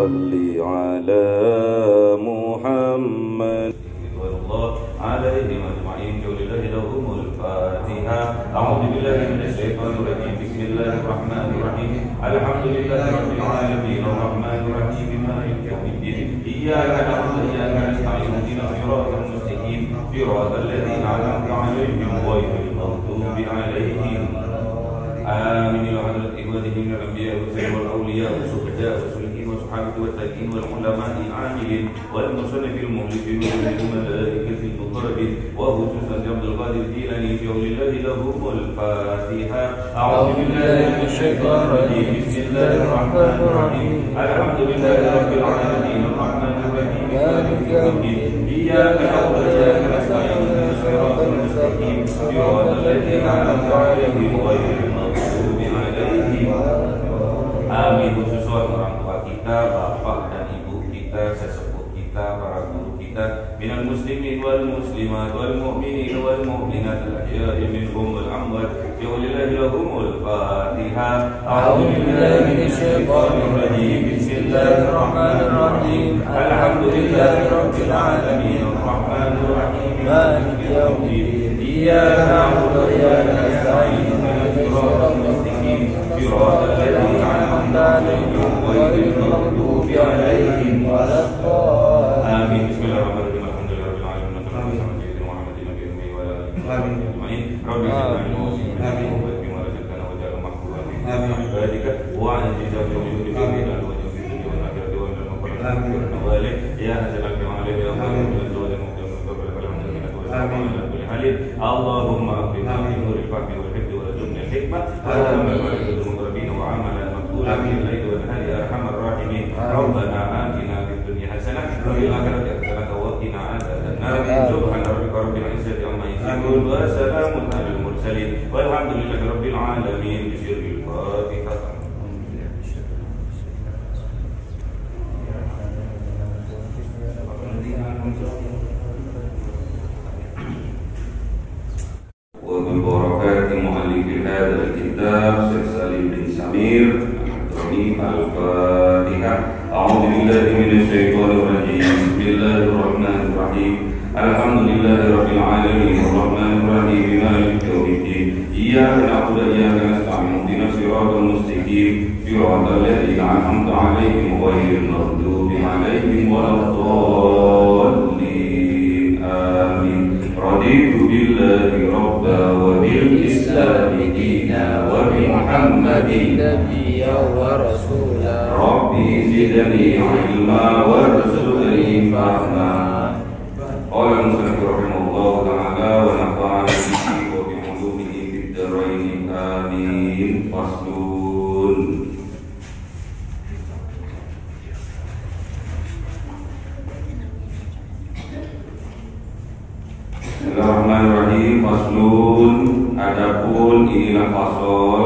salli ala Muhammad عليهم أجمعين ولله لهم الفاتحة أعوذ بالله من الشيطان الرجيم بسم الله الرحمن الرحيم الحمد لله رب العالمين الرحمن الرحيم مالك يوم الدين إياك نعبد وإياك نستعين اهدنا الصراط المستقيم صراط الذين أنعمت عليهم غير المغضوب عليهم آمين وعلى إخوته من الأنبياء والأولياء والشهداء والصالحين والصحابة والتابعين والعلماء العاملين والمصنف المؤلفين والملائكة المقربين وخصوصا عبد القادر الجيلاني في قول الله لهم الفاتحة أعوذ بالله من الشيطان الرجيم بسم الله الرحمن الرحيم الحمد لله رب العالمين الرحمن الرحيم مالك يوم الدين إياك نعبد وإياك نستعين اهدنا الصراط المستقيم صراط الذين أنعمت عليهم غير المغضوب عليهم Amin. Khusus orang tua kita, bapak dan ibu kita, sesepuh kita, para guru kita, minal muslimin wal muslimat wal mu'minin wal mu'minat al-ahya'i minhum wal amwat bi'ulillahi lahumul fatihah. A'udzu billahi minasy syaithanir rajim. Bismillahirrahmanirrahim. Alhamdulillahi rabbil alamin arrahmanir rahim maliki yaumiddin iyyaka na'budu wa iyyaka nasta'in ihdinas siratal mustaqim siratal ladzina an'amta 'alaihim ghairil maghdubi 'alaihim waladdallin. Amin. Bismillahirrahmanirrahim. Alhamdulillahirabbil alamin. Sayyidina Muhammadin nabiyil ummi wa ala alihi ajma'in. Rabbi ij'alni musliman wa bima razaqtana wa ja'al mahfuran min ibadika wa anjizna min dhurriyyatina wa ja'alna min akhirati wa min al-muqarrabin. Ya hasanal kamal ya Allahumma aghfirna min nuril fahmi wal hifzi wa rzuqna al-hikmah wa amal al muqarrabin wa amalan maqbulan bil laili wal nahari ya arhamar rahimin. Rabbana atina fid dunya hasanah wa fil akhirati hasanah wa qina adzabannar. Subhana rabbika rabbil izzati amma yasifun wa salamun alal mursalin walhamdulillahi rabbil alamin. Bismillahil Fatihah. وبركات مؤلف هذا الكتاب شيخ سليم بن سمير الفاتحة. أعوذ بالله من الشيطان الرجيم بسم الله الرحمن الرحيم الحمد لله رب العالمين الرحمن الرحيم مالك يوم الدين إياك نعبد وإياك نستعين اهدنا الصراط المستقيم صراط الذين أنعمت عليهم غير المغضوب عليهم ولا الضالين آمين. رضيت بالله ربا وبالإسلام دينا وبمحمد نبيا ورسولا ربي زدني علما وارزقني فهما. قال المصنف رحمه الله تعالى ونفعني به وبعلومه في الدارين آمين. فصل. Bismillahirrahmanirrahim. Faslun. Adapun inilah fasal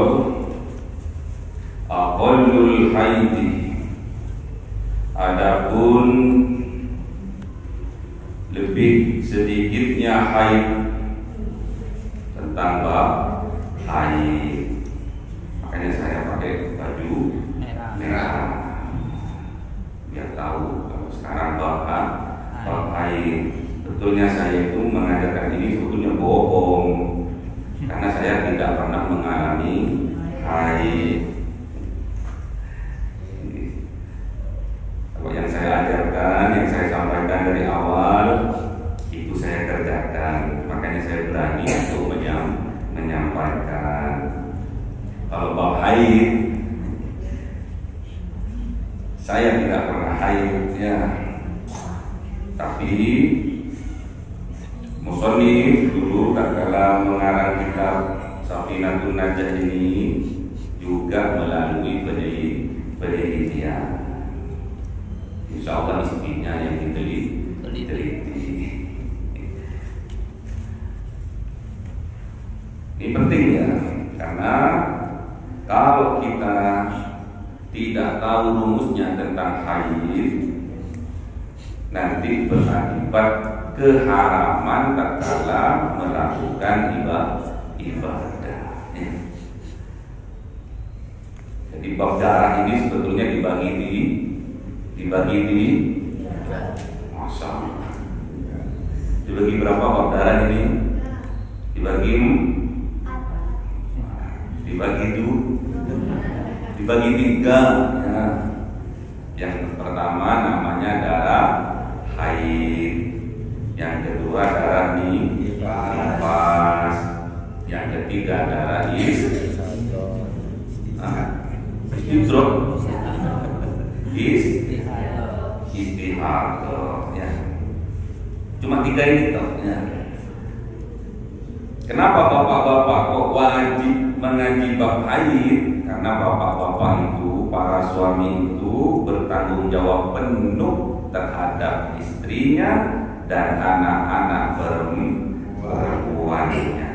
aqallul haidi. Adapun lebih sedikitnya haid, tentang bab haid. Makanya saya pakai baju merah biar tahu kalau sekarang bab haid. Sebetulnya saya itu mengadakan ini sebetulnya bohong, karena saya tidak pernah mengalami haid. Kalau yang saya ajarkan, yang saya sampaikan dari awal itu saya kerjakan, makanya saya berani untuk menyampaikan. Kalau bab haid, saya tidak pernah haid ya, tapi musonif dulu tatkala mengarang kitab Safinatun Najah ini juga melalui penelitian. Insya Allah isinya yang diteliti. Ini penting ya, karena kalau kita tidak tahu rumusnya tentang haid, nanti berakibat keharaman tatkala melakukan ibadah. Jadi bab darah ini sebetulnya dibagi dibagi di masa dibagi berapa Pak darah ini? Dibagi tiga ya. Yang pertama namanya darah haid, yang kedua darah nifas, yang ketiga darah istihadah ya. Cuma tiga ini toh ya. Kenapa bapak-bapak kok wajib mengaji bab haid? Karena bapak-bapak itu, para suami itu bertanggung jawab penuh terhadap istrinya dan anak-anak perempuannya.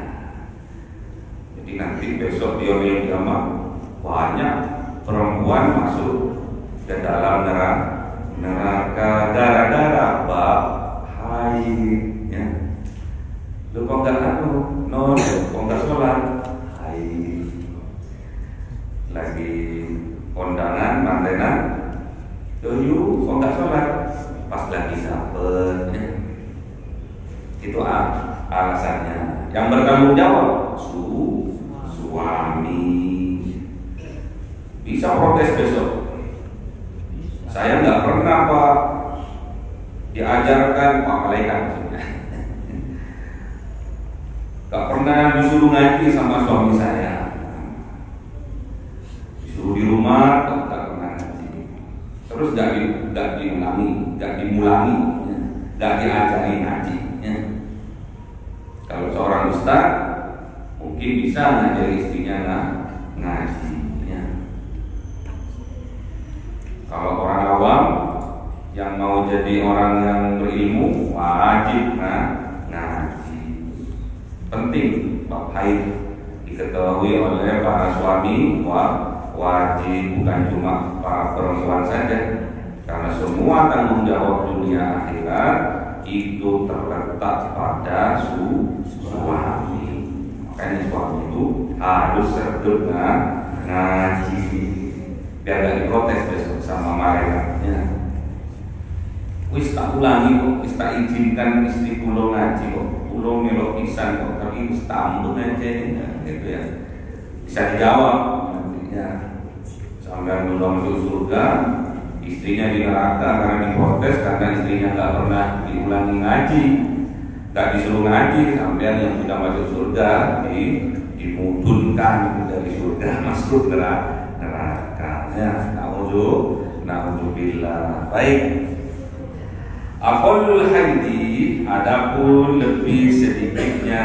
Jadi nanti besok di yaumil qiyamah banyak perempuan masuk ke dalam neraka gara-gara bab haid ya. Lu kok enggak kok enggak sholat haid, lagi kondangan mantenan doyu kok enggak sholat pas lagi dapet ya. Itu alasannya. Yang bertanggung jawab suami. Bisa protes besok. Saya nggak pernah Pak diajarkan Pak malaikat maksudnya. Nggak pernah disuruh ngaji sama suami saya. Disuruh di rumah nggak pernah ngaji. Terus nggak dimulangi, nggak diajari ngaji. Ya. Kalau seorang ustaz mungkin bisa ngajari istrinya ngaji. Ya. Kalau orang awam yang mau jadi orang yang berilmu wajib ngaji. Penting bab haid diketahui oleh para suami wajib, bukan cuma para perempuan saja, karena semua tanggung jawab dunia akhirat itu terletak pada suami. Makanya suami itu harus serdut ngaji biar gak diprotes besok sama malaikatnya. Wis tak ulangi kok, wis tak izinkan istri kula ngaji kok, kula melok pisan kok, tapi wis tambung aja gitu ya. Bisa dijawab nantinya. Sampai belum masuk surga, istrinya di neraka karena diprotes karena istrinya nggak pernah diulangi ngaji, nggak disuruh ngaji, sampai yang sudah masuk surga dimudunkan dari surga masuk neraka. Ya, na'udzubillah. Baik. Aqallul haidi, adapun lebih sedikitnya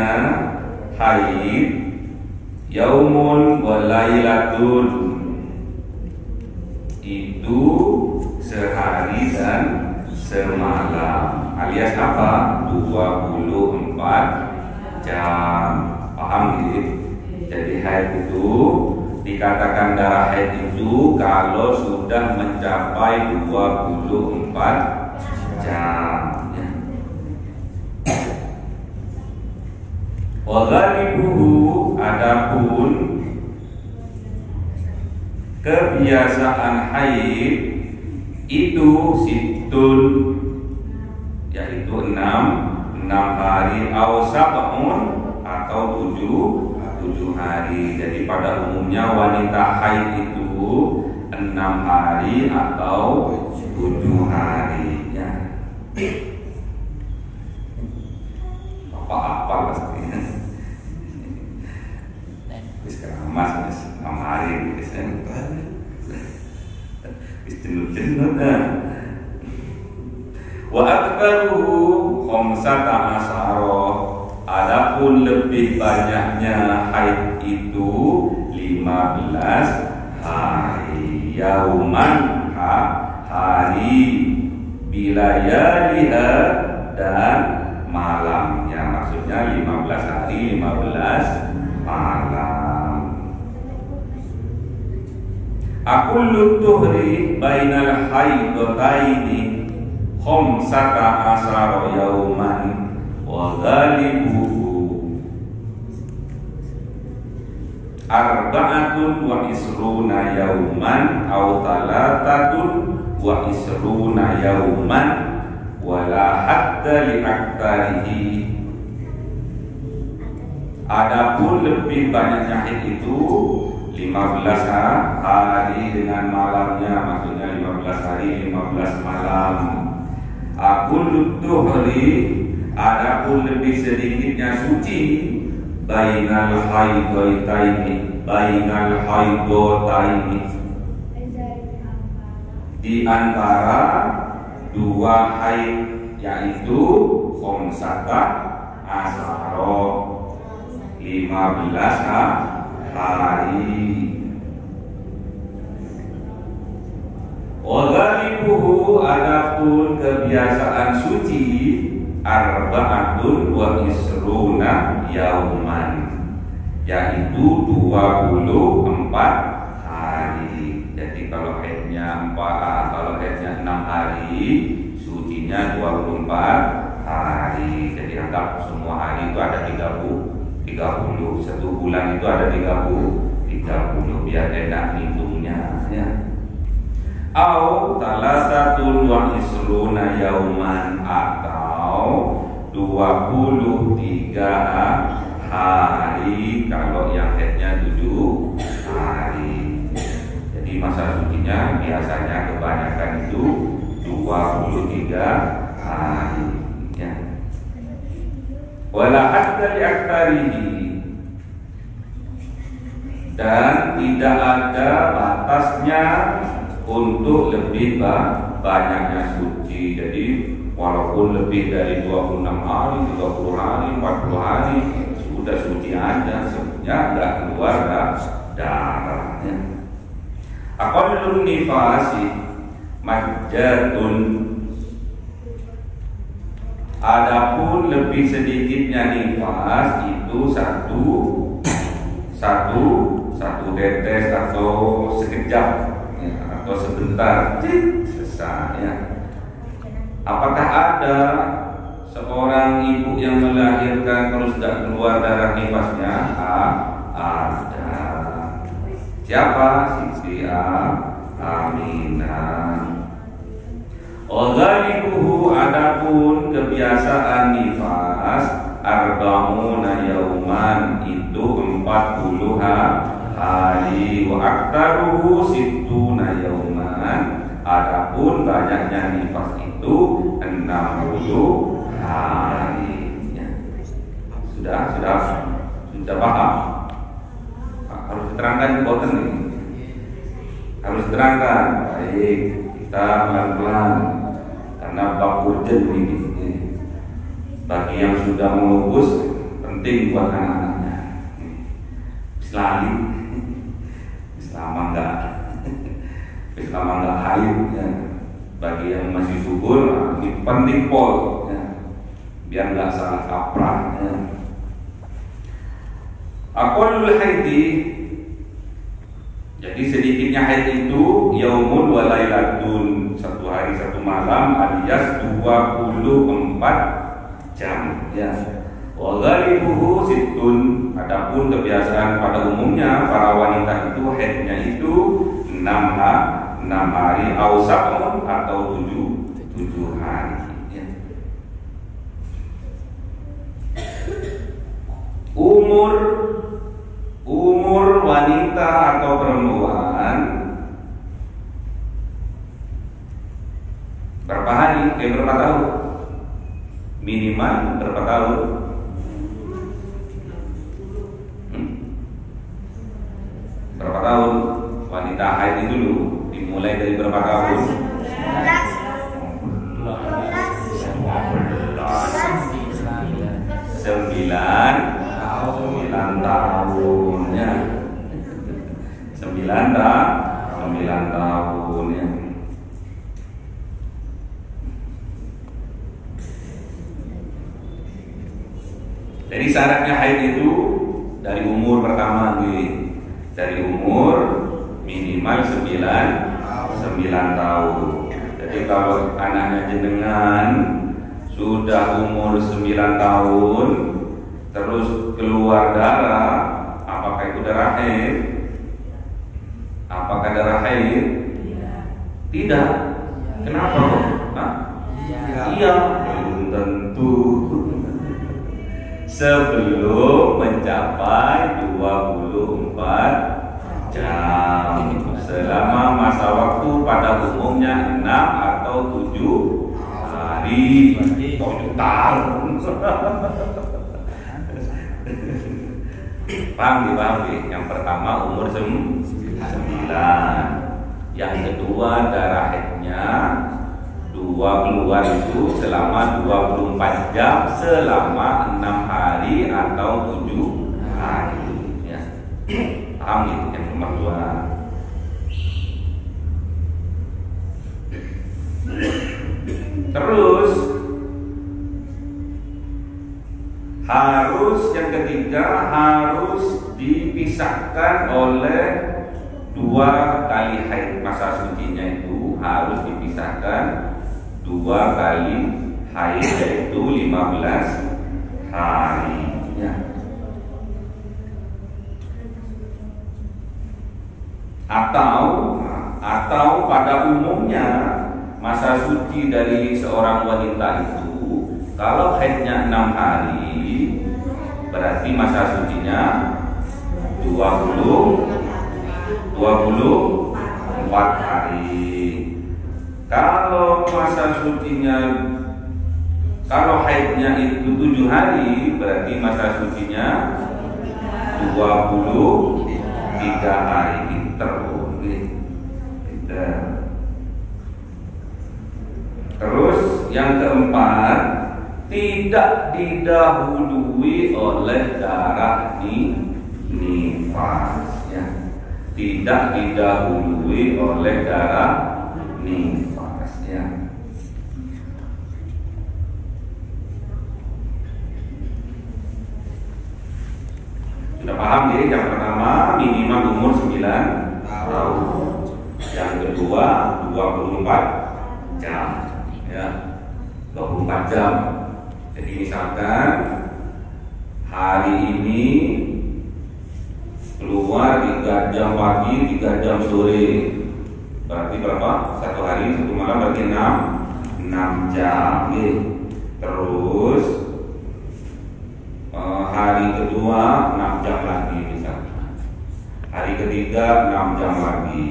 haid, yaumun wa lailatun, itu sehari dan semalam, alias apa? 24 jam. Paham gitu? Jadi haid itu dikatakan darah haid itu kalau sudah mencapai 24 jam. Wa ghalibuhu, adapun kebiasaan haid itu situn, yaitu 6 hari, au sab'un, atau 7 hari. Jadi pada umumnya wanita haid itu 6 hari atau 7 hari ya. Apa pastinya. Wis keramas wis 6 hari wis jenuh-jenuh dah. Wa akbaruhu khamsata asyara, adapun lebih banyaknya haid itu 15 hari, yauman hari, bilayaliha dan malamnya, maksudnya 15 hari 15 malam. Aqullu tuhri bainal haidataini khamsata asyara yauman wa ghalibuhu arba'atun wa isruna yauman aw talatatun wa isruna yauman wala hadda li aktsarihi. Adapun lebih banyaknya haid itu 15 hari dengan malamnya, maksudnya 15 hari 15 malam. Akul tuhri, adapun lebih sedikitnya suci bainal haidotaini, di antara dua haid, yaitu khomsata asaro, 15 hari. Waghalibuhu, adapun kebiasaan suci arba'atun wa isruna yauman, yaitu 24 hari. Jadi kalau haidnya 6 hari, sucinya 24 hari. Jadi anggap semua hari itu ada 30. Satu bulan itu ada 30 biar enak hitungnya ya. Au talatatun wa isruna yauman, atau 23 hari kalau yang haidnya 7 hari. Jadi masa sucinya biasanya kebanyakan itu 23 hari ya. Wala hadda li aktsarihi, dan tidak ada batasnya untuk lebih banyaknya suci. Jadi walaupun lebih dari 26 hari, 30 hari, 40 hari sudah suci aja, sebenarnya enggak keluar darahnya. Aqallun nifasi majjatun, adapun lebih sedikitnya nifas itu satu tetes atau sekejap ya, atau sebentar selesai ya. Apakah ada seorang ibu yang melahirkan terus tidak keluar darah nifasnya? Ada. Siapa? Siti Aminah. Waghalibuhu, adapun kebiasaan nifas arba'una yauman, itu 40 hari. Wa aktaruhu sittuna yauman, adapun banyaknya nifas itu 60 hari ya. Sudah paham? Harus diterangkan ke boten ini. Harus diterangkan. Baik, kita pelan-pelan karena bab urgen ini. Bagi yang sudah melupus penting buat anak-anaknya. Selama enggak haid ya. Bagi yang masih subur ini penting pol ya. Biar enggak salah kaprah ya. Aqallul haidi, jadi sedikitnya haid itu yaumun wa lailatun, 1 hari 1 malam, alias 24 jam ya. Wa ghalibuhu sittun, adapun kebiasaan pada umumnya para wanita itu haidnya itu 6 hari ausakun atau 7 hari ya. Umur wanita atau perempuan berapa hari? Berapa tahun? Minimal berapa tahun? Berapa tahun? Wanita haid itu dulu dimulai dari berapa tahun? 9 tahun ya. 9 tahun ya. Jadi syaratnya haid itu dari umur pertama nih, dari umur minimal 9 tahun. Jadi kalau anaknya jenengan sudah umur 9 tahun terus keluar darah, apakah itu darah haid? Apakah darah haid? Tidak. Kenapa kok? Hah? Iya, belum tentu. Sebelum mencapai 24 jam. Selama masa waktu pada umumnya 6 atau 7 hari, 7 tahun. Paham nih? Yang pertama umur 9. Yang kedua darah haidnya 2 keluar itu selama 24 jam selama 6 hari atau 7 hari ya. Paham gitu yang nomor 2. Terus harus yang ketiga harus dipisahkan oleh 2 kali haid. Masa sucinya itu harus dipisahkan 2 kali haid, yaitu 15 hari ya. Atau pada umumnya masa suci dari seorang wanita itu kalau haidnya 6 hari berarti masa sucinya 24 hari. Kalau masa sucinya, kalau haidnya itu 7 hari berarti masa sucinya 23 hari. Terus yang keempat, tidak didahului oleh darah nifas ya. Tidak didahului oleh darah nifas ya. Sudah paham ya? Yang pertama minimal umur 9 tahun. Yang kedua 24 jam ya. 24 jam. Jadi misalkan hari ini keluar 3 jam pagi, 3 jam sore, berarti berapa? 1 hari, 1 malam berarti 6 jam. Terus hari kedua 6 jam lagi misalkan. Hari ketiga 6 jam lagi.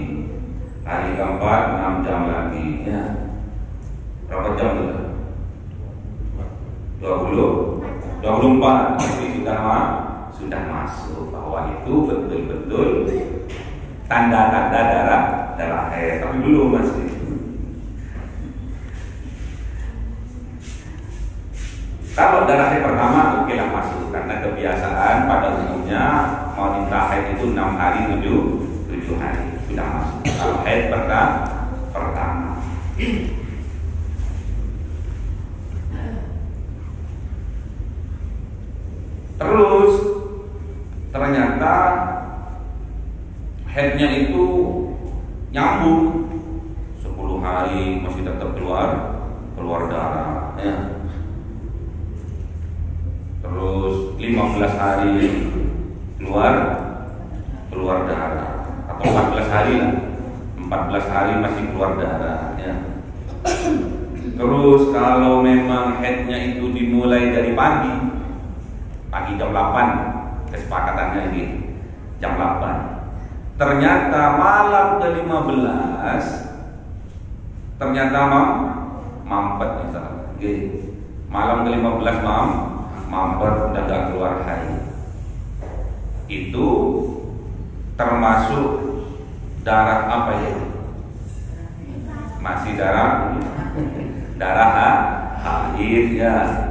Hari keempat 6 jam lagi ya. Berapa jam itu? 24. Jadi sudah masuk bahwa itu betul-betul tanda-tanda darah haid, tapi belum masih. Kalau darah haid pertama oke lah masuk, karena kebiasaan pada umumnya wanita haid itu 6 hari 7 hari sudah masuk. Kalau haid pertama. Terus ternyata haidnya itu nyambung 10 hari masih tetap keluar darah ya. Terus 15 hari keluar darah, atau 14 hari lah, 14 hari masih keluar darah ya. Terus kalau memang haidnya itu dimulai dari pagi jam 8, kesepakatannya ini jam 8. Ternyata malam ke-15 ternyata mampet misalnya. Malam ke-15 mampet udah gak keluar haid. Itu termasuk darah apa ya? Masih darah haid ya.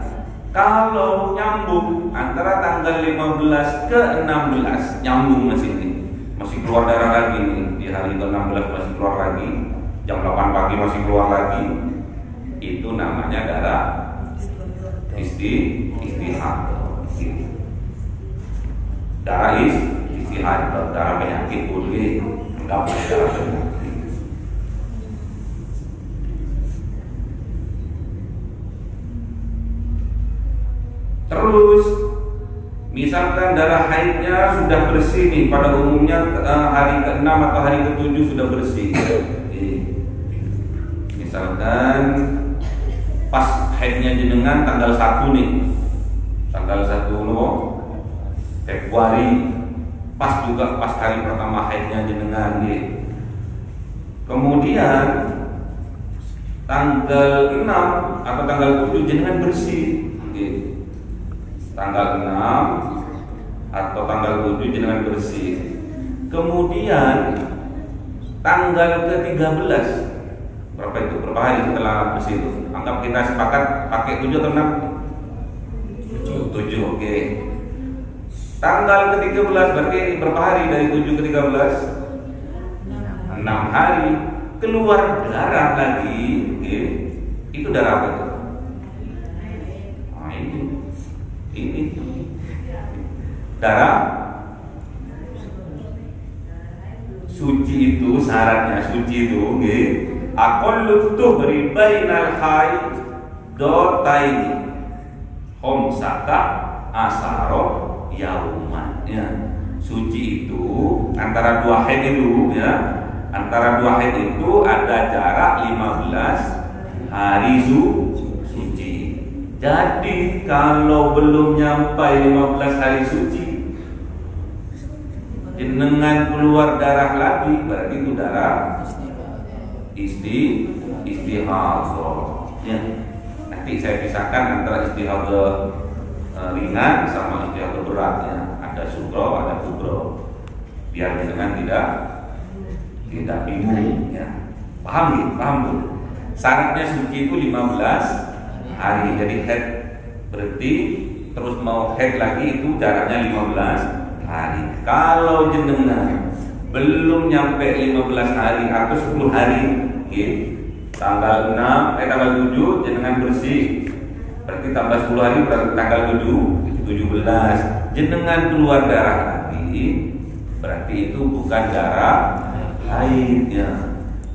Kalau nyambung antara tanggal 15 ke 16 nyambung masih keluar darah lagi nih. Di hari ke-16 masih keluar lagi, jam 8 pagi masih keluar lagi. Itu namanya darah istihad. Darah istihad, darah penyakit boleh, enggak boleh darah penyakit. Terus misalkan darah haidnya sudah bersih nih, pada umumnya hari ke-6 atau hari ke-7 sudah bersih. Misalkan pas haidnya jenengan tanggal 1 nih, tanggal 1 Februari, pas juga pas hari pertama haidnya jenengan nih. Kemudian tanggal 6 atau tanggal 7 jenengan bersih nih. Tanggal 6 atau tanggal 7 jenengan bersih. Kemudian tanggal ke-13, berapa itu? Berapa hari setelah bersih itu? Anggap kita sepakat pakai 7 atau 6? 7, oke. Tanggal ke-13 berarti berapa hari dari 7 ke 13? 6 hari. Keluar darah lagi, oke. Itu darah apa itu? Nah, ini darah suci. Itu syaratnya suci itu nggih aqallu tuhri bainal haid dotaini khamsata asaro yauman ya. Suci itu antara dua haid itu ya, antara dua haid itu ada jarak 15 hari suci. Jadi kalau belum nyampai 15 hari suci jenengan keluar darah lagi, berarti itu darah istihadah ya. Nanti saya pisahkan antara istihadah ringan sama istihadah berat ya. Ada sugro, ada kubro, biar jenengan tidak bingung ya. Paham nih? Paham tuh? Syaratnya suci itu 15 hari. Jadi head berarti terus mau head lagi itu jaraknya 15 hari. Kalau jenengan belum nyampe 15 hari atau 10 hari okay, tanggal 6 tanggal 7 jenengan bersih, berarti tambah 10 hari berarti tanggal 17 jenengan keluar darah lagi, berarti itu bukan darah haid ya.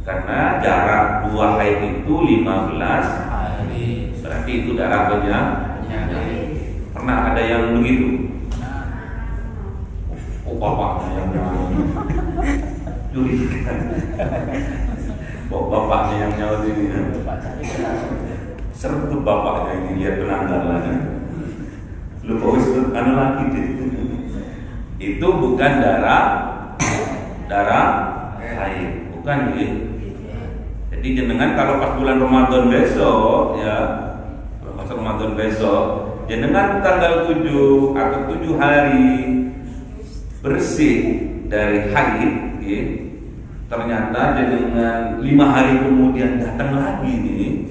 Karena jarak dua haid itu 15 hari, berarti itu darah banyak. Pernah ada yang begitu? Oh, bapaknya yang curiga. Bapaknya yang nyawa ini ya. Serem tuh bapaknya ini lihat penanggalannya. Lupa usut anu lagi deh. Itu bukan darah haid, bukan gitu. Jadi jenengan kalau pas bulan Ramadan besok ya, pas Ramadan besok jenengan tanggal 7 atau 7 hari bersih dari haid ya, ternyata dengan 5 hari kemudian datang lagi nih,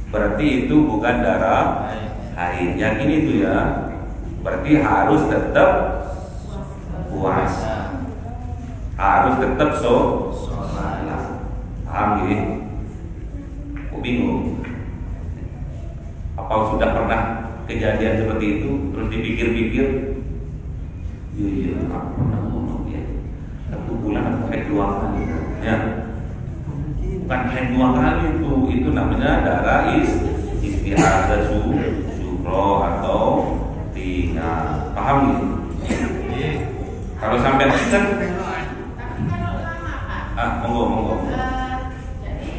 berarti itu bukan darah haid. Yakin itu ya, berarti harus tetap puasa, harus tetap sholat. Paham ya? Kok bingung? Apa sudah pernah kejadian seperti itu terus dipikir-pikir? Iya, aku pernah ngomong ya. 1 bulan aku haid 2 kali ya. Bukan haid 2 kali itu namanya darah istihadah sugro atau ringan. Paham gitu? Kalau sampai kan monggo. Jadi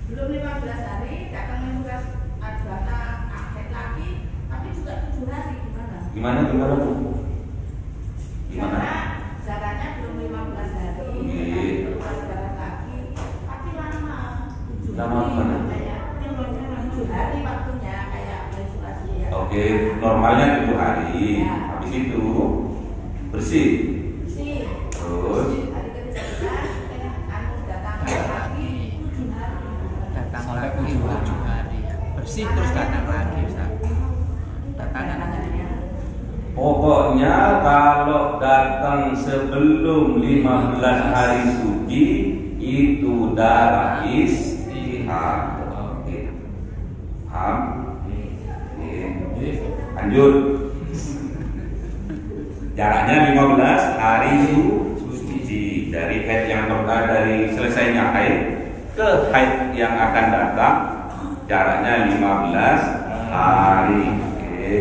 belum 15 hari datang tugas advata akhir lagi, tapi juga 7 hari gimana? Gimana Bu? Gimana? Jaraknya belum 15 hari. Iya. Jarak lagi, tapi lama. Lama mana? Kayak 7 hari waktunya kayak menstruasi ya. Oke, normalnya 7 hari. Ya. Habis itu bersih. Terus hari ke-13 datang lagi 7 hari. Datang lagi 7 hari. Bersih terus datang lagi, Ustaz. Datangan aja. pokoknya kalau datang sebelum 15 hari suci itu darah istihadah. Oke. Paham? Oke. Lanjut. Jaraknya 15 hari suci dari haid yang dari selesainya haid ke haid yang akan datang jaraknya 15 hari. Oke.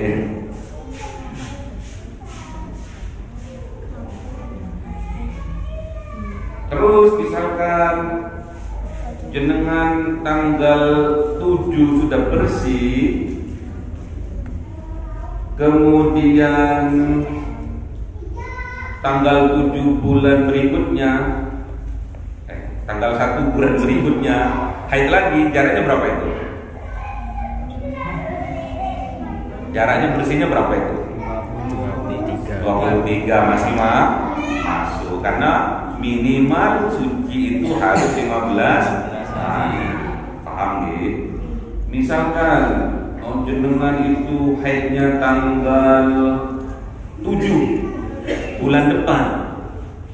Terus misalkan jenengan tanggal 7 sudah bersih, kemudian tanggal 7 bulan berikutnya, tanggal 1 bulan berikutnya haid lagi, jaraknya berapa itu? Jaraknya bersihnya berapa itu? 23 masih masuk, karena minimal suci itu harus 15 hari. Paham gitu? Misalkan jenengan itu haidnya tanggal 7 bulan depan,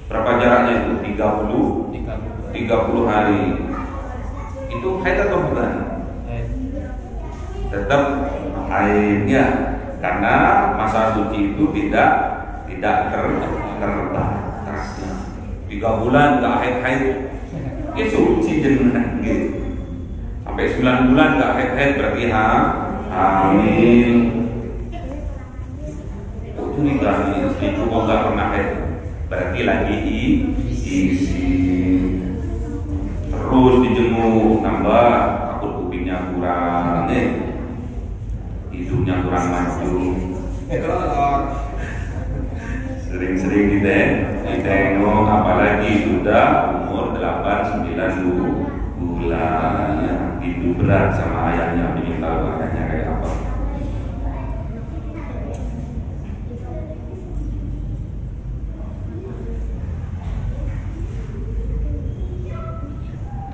berapa jaraknya itu? 30 hari. Itu haid atau bukan? Tetap haidnya, karena masa suci itu tidak terbatas. 3 bulan nggak haid, ya suci jenengan gitu. Sampai 9 bulan nggak haid berarti hamil. Curiga nih, ibu kok nggak pernah haid, berarti lagi isi. Terus dijemur, nambah takut kupingnya kurang, hidungnya kurang maju. Sering-sering ditengok, apalagi sudah umur 8-9 bulan, itu berat sama ayahnya, ingin tahu ayahnya kayak apa.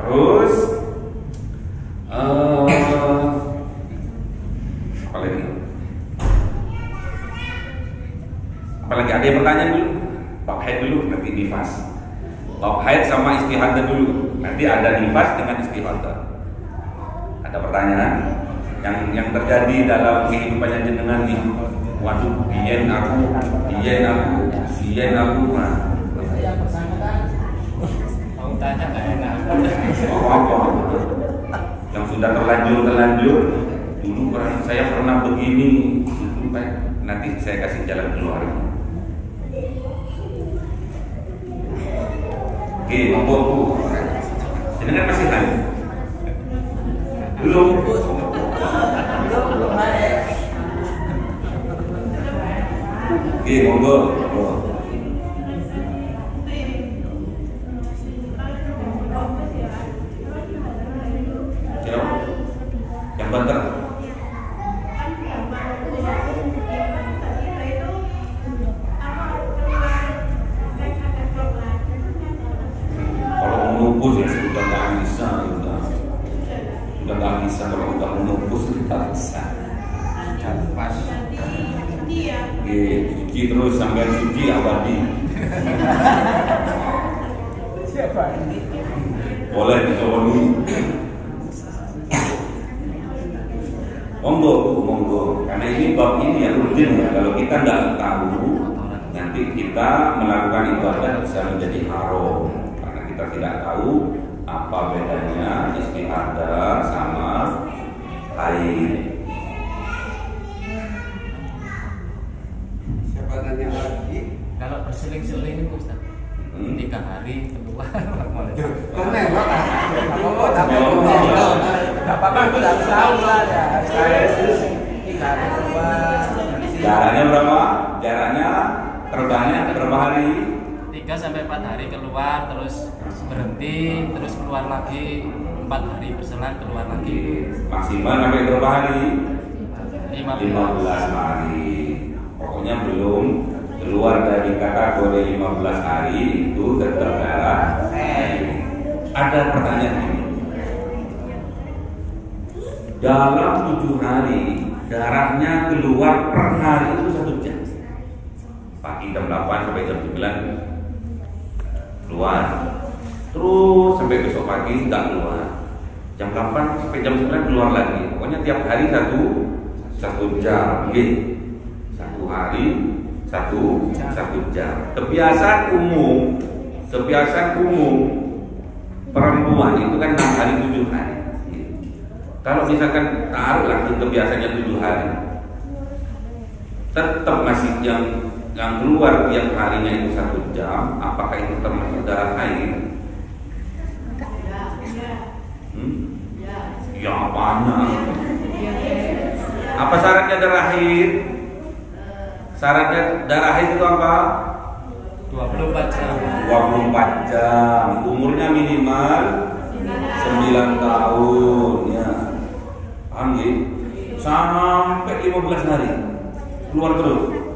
Terus apalagi ada yang bertanya dulu, bab haid dulu, nanti nifas. Bab haid sama istihadah dulu, nanti ada nifas dengan istihadah. Ada pertanyaan yang terjadi dalam kehidupannya jenengan nih? Waduh, biyen aku. Nah. Mau tanya nggak enak? Apa? Yang sudah terlanjur. Dulu saya pernah begini. Nanti saya kasih jalan keluar. Oke, monggo Bu. Jenengan masih haid? Belum. Oke, monggo. Yang banter. Ya sudah nggak bisa kalau udah menembus kita bisa pas suci terus sampai suci abadi. Siapa ini? Boleh dicoba dulu. Monggo, karena ini bab ini yang urgent ya. Kalau kita nggak tahu, nanti kita melakukan ibadah bisa menjadi haram. Kita tidak tahu apa bedanya istihadah sama haid. Siapa tanya lagi? Kalau berseling-seling itu Ustaz, 3 hari keluar. Gak apa-apa, aku gak tahu lah ya. Saya 3 hari keluar. Jaraknya berapa? Jaraknya terbangnya berapa hari? 3-4 hari keluar, terus berhenti, terus keluar lagi, 4 hari berselang keluar lagi. Maksimal sampai berapa hari? 15 hari. Pokoknya belum keluar dari kategori 15 hari itu tetap darah. Ada pertanyaan ini. Dalam 7 hari darahnya keluar per hari itu 1 jam. Pagi jam 8 sampai jam 9 keluar, terus sampai besok pagi nggak keluar, jam 8 sampai jam 9 keluar lagi. Pokoknya tiap hari 1 jam, gitu. 1 hari 1 jam. Kebiasaan umum perempuan itu kan 6 hari 7 hari. Kalau misalkan taruhlah kebiasaannya 7 hari, tetap masih yang keluar tiap harinya itu 1 jam, apakah itu termasuk darah haid? Ya banyak. Apa syaratnya darah haid? Syaratnya darah haid itu apa? 24 jam. 24 jam. Umurnya minimal 9 tahun ya. Paham ya? Sampai 15 hari keluar terus.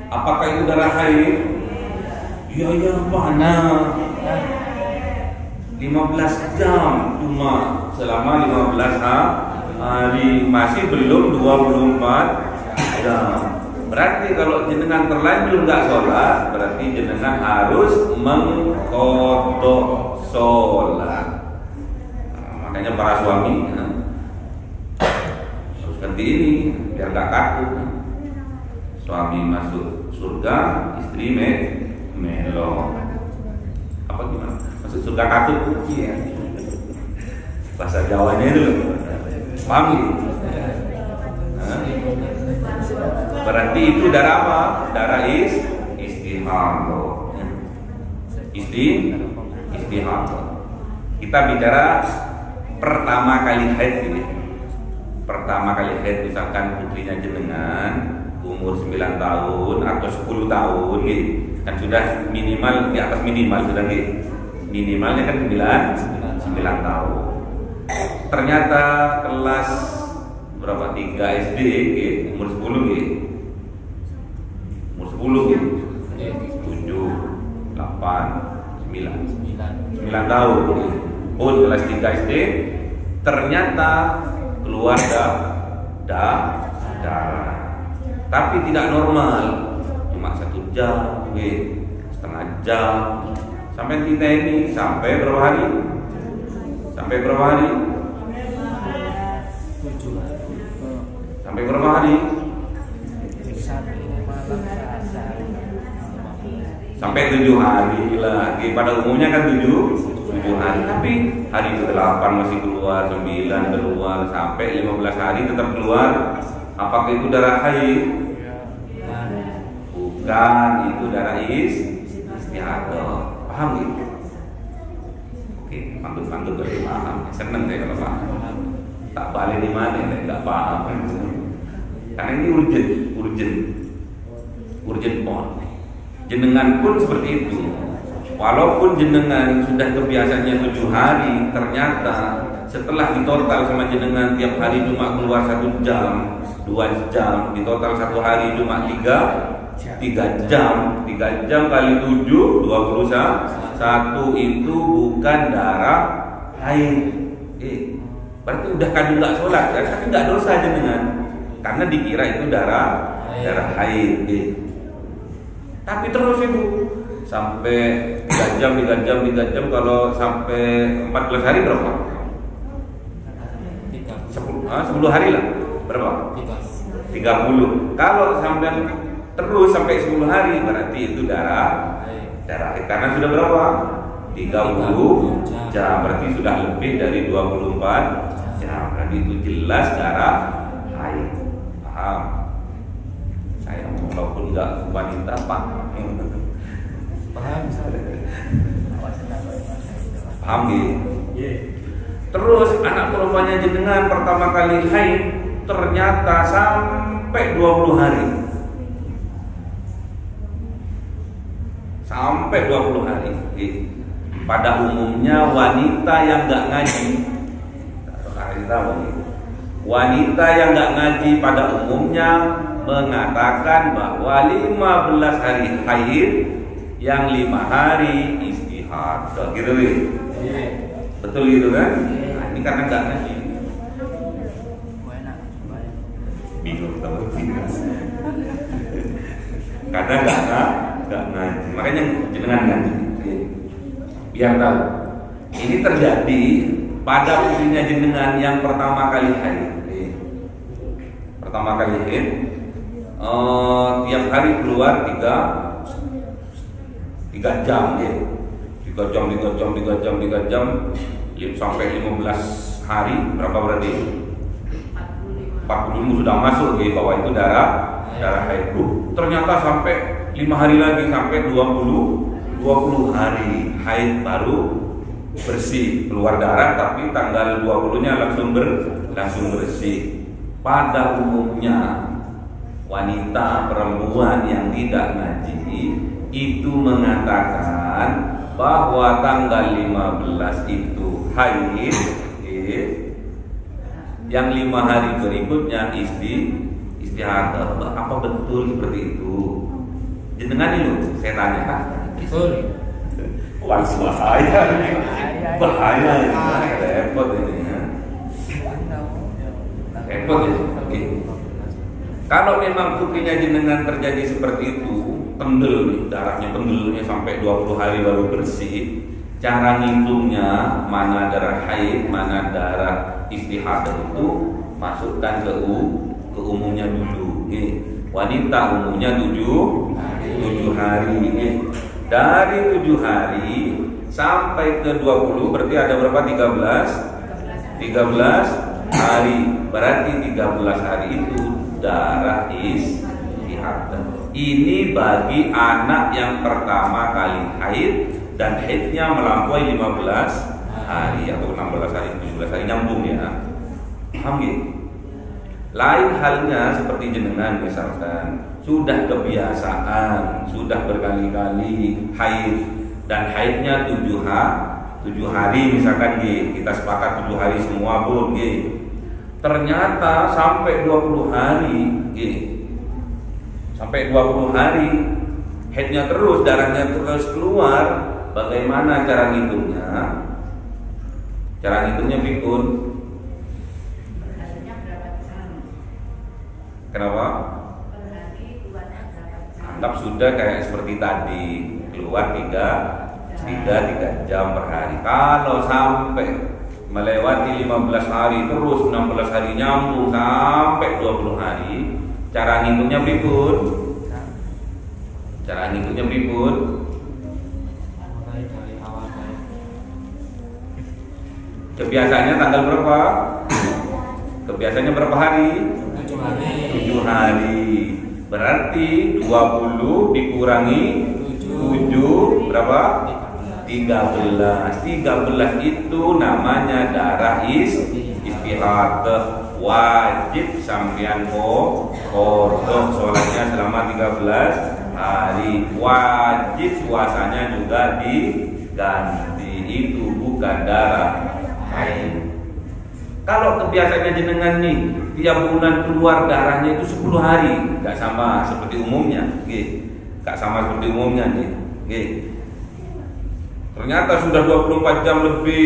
Apakah itu darah haid? Iya banyak. 15 jam cuma selama 15 hari, masih belum 24 jam. Berarti kalau jenengan terlanjur nggak sholat, berarti jenengan harus mengkodok sholat. Makanya para suami harus ganti ini biar nggak kaku. Suami masuk surga, istri melo. Apa gimana? Masuk surga katut? Iya. Bahasa Jawanya itu loh. Paham ya? Berarti itu darah apa? Darah istihadah. Istihadah. Kita bicara pertama kali haid ini. Pertama kali haid, misalkan putrinya jenengan umur 9 tahun atau 10 tahun gitu. Kan sudah minimal, di atas minimal sudah gitu. Minimalnya kan 9 tahun. Ternyata kelas berapa? 3 SD gitu, umur 10 gitu. Umur 10 gitu. 7, 8, 9 tahun. Oh, kelas 3 SD ternyata keluar darah. Tapi tidak normal, cuma 1 jam, setengah jam, sampai kita ini sampai berapa hari? Sampai berapa hari? 7 hari. Sampai berapa hari? Sampai 7 hari lah. Pada umumnya kan 7 hari. Tapi hari ke-8 masih keluar, 9 keluar, sampai 15 hari tetap keluar. Apakah itu darah haid? Bukan, itu darah istihadah. Paham gitu? Oke, pantut-pantut dari paham. Seneng saya kalau paham. Tak balik di mana ya, nggak paham. Karena ini urgent on. Jenengan pun seperti itu. Walaupun jenengan sudah kebiasaannya 7 hari, ternyata setelah ditotal sama jenengan tiap hari cuma keluar 1 jam, 2 jam, ditotal 1 hari cuma 3 jam. 3 jam kali 7, 21 itu bukan darah haid. Berarti udah kadung nggak sholat kan? Tapi nggak dosa jenengan, karena dikira itu darah haid. Tapi terus itu sampai 3 jam, kalau sampai 14 hari berapa? 10 hari lah. Berapa? 30. Kalau sampai terus sampai 10 hari berarti itu darah haid. Karena sudah berapa? 30 jam. Berarti sudah lebih dari 24 jam. Berarti itu jelas darah haid. Paham? Saya walaupun nggak wanita paham. Paham gitu? Terus anak perempuannya jenengan pertama kali haid ternyata sampai 20 hari. Sampai 20 hari. Pada umumnya wanita yang nggak ngaji, wanita yang nggak ngaji pada umumnya mengatakan bahwa 15 hari haid, yang 5 hari istihadah, gitu betul gitu kan? Nah, ini karena nggak ngaji. Bingung tahu karena nggak ngaji, makanya jenengan ngaji biar tahu. Ini terjadi pada putrinya jenengan yang pertama kali haid. Pertama kali haid, tiap hari keluar 3 jam ya. 3 jam sampai 15 hari, berapa berarti? 45 sudah masuk di bawah itu darah haid. Ternyata sampai 5 hari lagi, sampai 20 hari haid baru bersih, keluar darah tapi tanggal 20-nya langsung bersih. Pada umumnya wanita perempuan yang tidak ngaji itu mengatakan bahwa tanggal 15 itu haid, yang 5 hari berikutnya istihadah. Apa betul seperti itu? Jenengan itu saya tanya. Betul. Wah, bahaya ini, repot ini. Repot ya. Kalau memang buktinya jenengan terjadi seperti itu, kendel nih, darahnya kendelnya sampai 20 hari baru bersih. Cara ngitungnya mana darah haid, mana darah istihadah itu masukkan ke umumnya dulu. Wanita umumnya 7 hari. Dari 7 hari sampai ke 20 berarti ada berapa? 13 hari. Berarti 13 hari itu darah istihadah. Ini bagi anak yang pertama kali haid dan haidnya melampaui 15 hari atau 16 hari, 17 hari, nyambung ya. Paham ya? Lain halnya seperti jenengan misalkan sudah kebiasaan, sudah berkali-kali haid dan haidnya 7 hari misalkan kita sepakat 7 hari semua pun ternyata sampai 20 hari sampai 20 hari haidnya terus, darahnya terus keluar. Bagaimana cara ngitungnya? Cara ngitungnya pikun. Kenapa? Anggap sudah kayak seperti tadi, keluar 3 jam per hari. Kalau sampai melewati 15 hari terus 16 hari nyambung sampai 20 hari, cara ngitungnya pikun. Cara ngitungnya pikun. Kebiasaannya tanggal berapa? Kebiasaannya berapa hari? 7 hari. Berarti 20 dikurangi 7 berapa? 13. 13 itu namanya darah istihadah. Wajib sampean qadha sholatnya selama 13 hari. Wajib puasanya juga diganti. Itu bukan darah haid. Kalau kebiasaannya jenengan nih tiap bulan keluar darahnya itu 10 hari, nggak sama seperti umumnya, nggak sama seperti umumnya nih. Ternyata sudah 24 jam lebih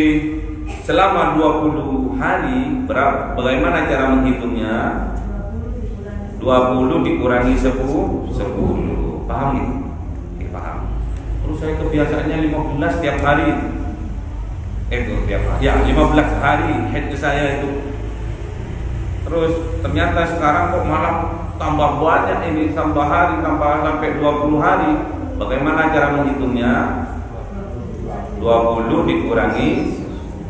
selama 20 hari, bagaimana cara menghitungnya? 20 dikurangi 10. Paham gitu? Paham. Terus saya kebiasaannya 15 tiap hari. Tiap hari. Ya, 15 hari haid saya itu. Terus ternyata sekarang kok malah tambah banyak ini, tambah hari, tambah sampai 20 hari. Bagaimana cara menghitungnya? 20 dikurangi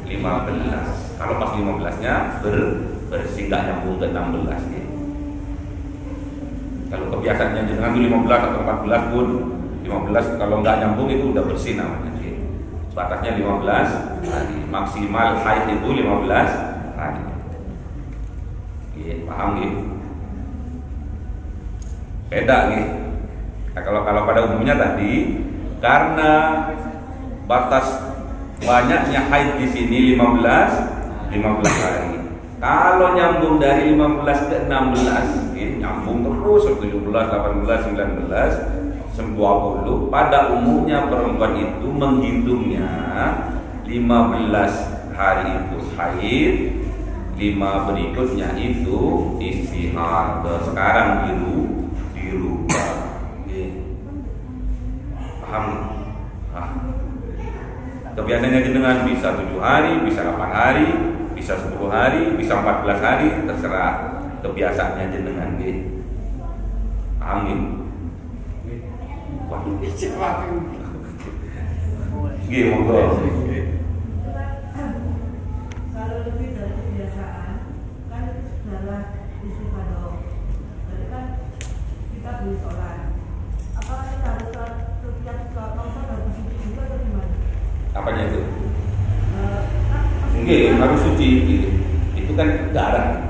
15. Kalau pas 15-nya bersih, nggak nyambung ke 16 ya. Kalau kebiasaannya jangan 15 atau 14 pun 15 kalau nggak nyambung itu udah bersih namanya. Batasnya 15 hari. Maksimal haid itu 15 hari. Paham gitu? Beda gitu. Nah, kalau pada umumnya tadi karena batas banyaknya haid di sini 15 hari. Kalau nyambung dari 15 ke 16, nyambung terus 17, 18, 19, 20. Pada umumnya perempuan itu menghitungnya 15 hari itu haid, 5 berikutnya itu istihadah. Sekarang dirubah. Paham? Kebiasaannya jenengan bisa 7 hari, bisa 8 hari, bisa 10 hari, bisa 14 hari, terserah kebiasaannya jenengan. Paham nih? Waduh, monggo. Kalau lebih dari kebiasaan, kan itu darah istihadah. Jadi kan kita beli sholat. Apakah kita harus setiap sholat harus juga atau gimana? Apanya itu? Oke, harus suci. Itu kan darah.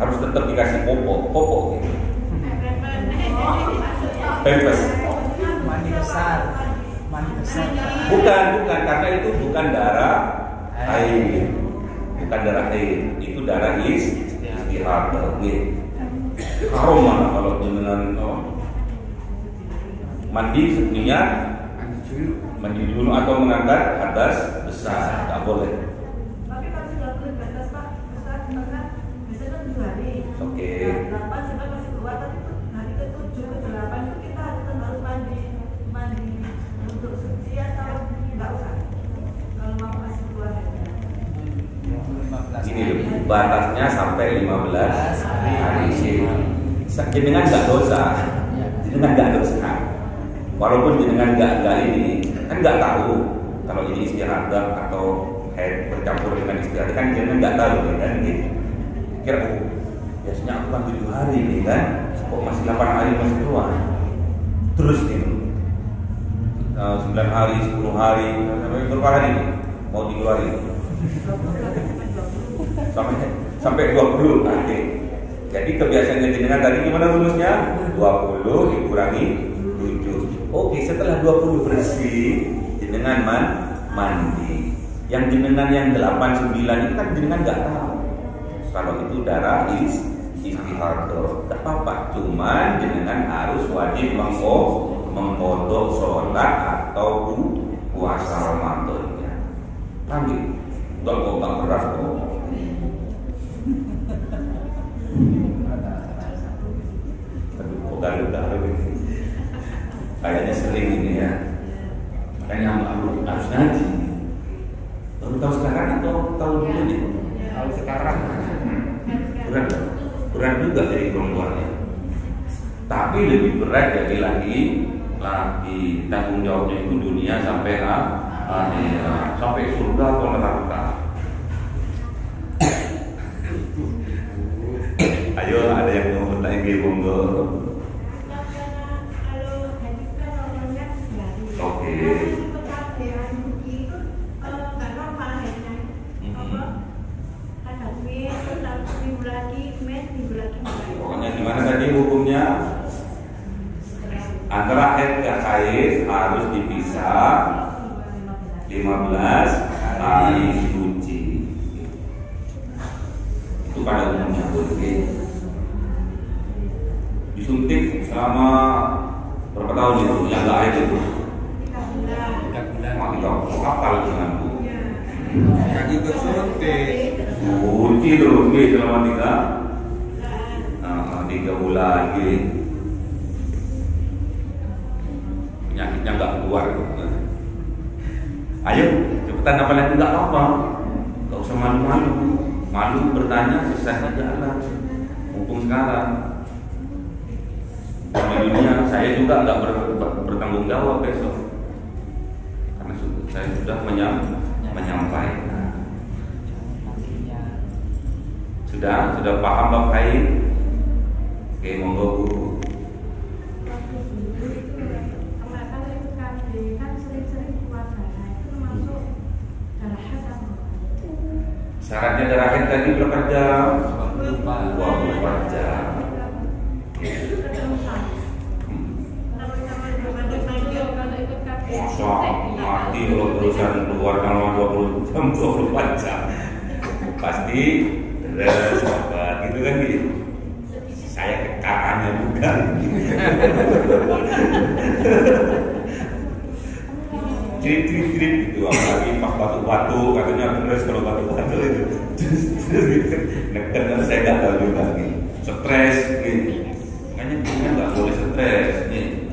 Harus tetap dikasih popok gitu. Pempes. Mandi besar. Bukan, karena itu bukan darah air. Bukan darah air, itu darah istihad. Haram mana kalau dengan mandi sebenarnya mandi dulu atau mengangkat hadas besar, tak boleh. Tapi kalau sudah boleh batas Pak, besar karena biasanya 7 hari. Oke. 8 sampai masih keluar, tapi hari ke-7 ke-8 itu kita harus mandi untuk suci atau enggak usah. Kalau mau masih keluar. Ini loh, batasnya sampai 15 hari. Jenengan nggak dosa, walaupun jenengan nggak ini kan nggak tahu kalau ini istihadah atau haid bercampur dengan istihadah kan jenengan nggak tahu kan gitu. Kira biasanya aku kan 7 hari nih kan, kok masih 8 hari masih keluar terus gitu. 9 hari, 10 hari, sampai berapa hari nih mau dikeluarin? Sampai 20 nanti. Jadi kebiasaannya jenengan tadi gimana rumusnya? 20 dikurangi 7. Oke, setelah 20 bersih, jenengan mandi. Yang jenengan yang 8, 9 itu kan jenengan nggak tahu. Kalau itu darah istihadah, tak apa-apa. Cuman jenengan harus wajib mengkodok sholat atau puasa Ramadannya. Nanti nggak beras kok. Garu-garu ini kayaknya sering ini ya, makanya harus ngaji. Baru tahu sekarang atau tahu dulu nih? Tahu sekarang. Berat juga dari perempuannya. Tapi lebih berat jadi lagi tanggung jawabnya itu dunia sampai akhirat, sampai surga atau neraka. Ayo, ada yang mau lagi monggo. Oke. Pokoknya gimana tadi hukumnya? Antara haid dan haid harus dipisah 15 hari suci. Itu pada umumnya boleh. Disuntik selama berapa tahun itu? Yang nggak haid itu? 3 bulan. Mati kau kapal dengan bu. Kaki kesuntik. Kunci terus nih selama 3 bulan gini. Penyakitnya nggak keluar. Ayo cepetan apa lagi nggak apa-apa. Nggak usah malu-malu. Malu bertanya selesai jalan. Mumpung sekarang. Di dunia saya juga nggak bertanggung jawab besok. Karena saya sudah menyampaikan. Sudah paham bab haid? Oke, monggo Bu. Syaratnya darah haid tadi berapa jam? 24 jam. Mati kalau terusan keluar kalau 20 jam 24 jam pasti terus obat gitu kan gitu. Saya ke kakaknya juga. Cerita gitu, apalagi pas batu-batu katanya terus kalau batu-batu itu terus gitu. Neken saya nggak tahu juga gitu. Stres gitu. Makanya kita nggak boleh stres nih.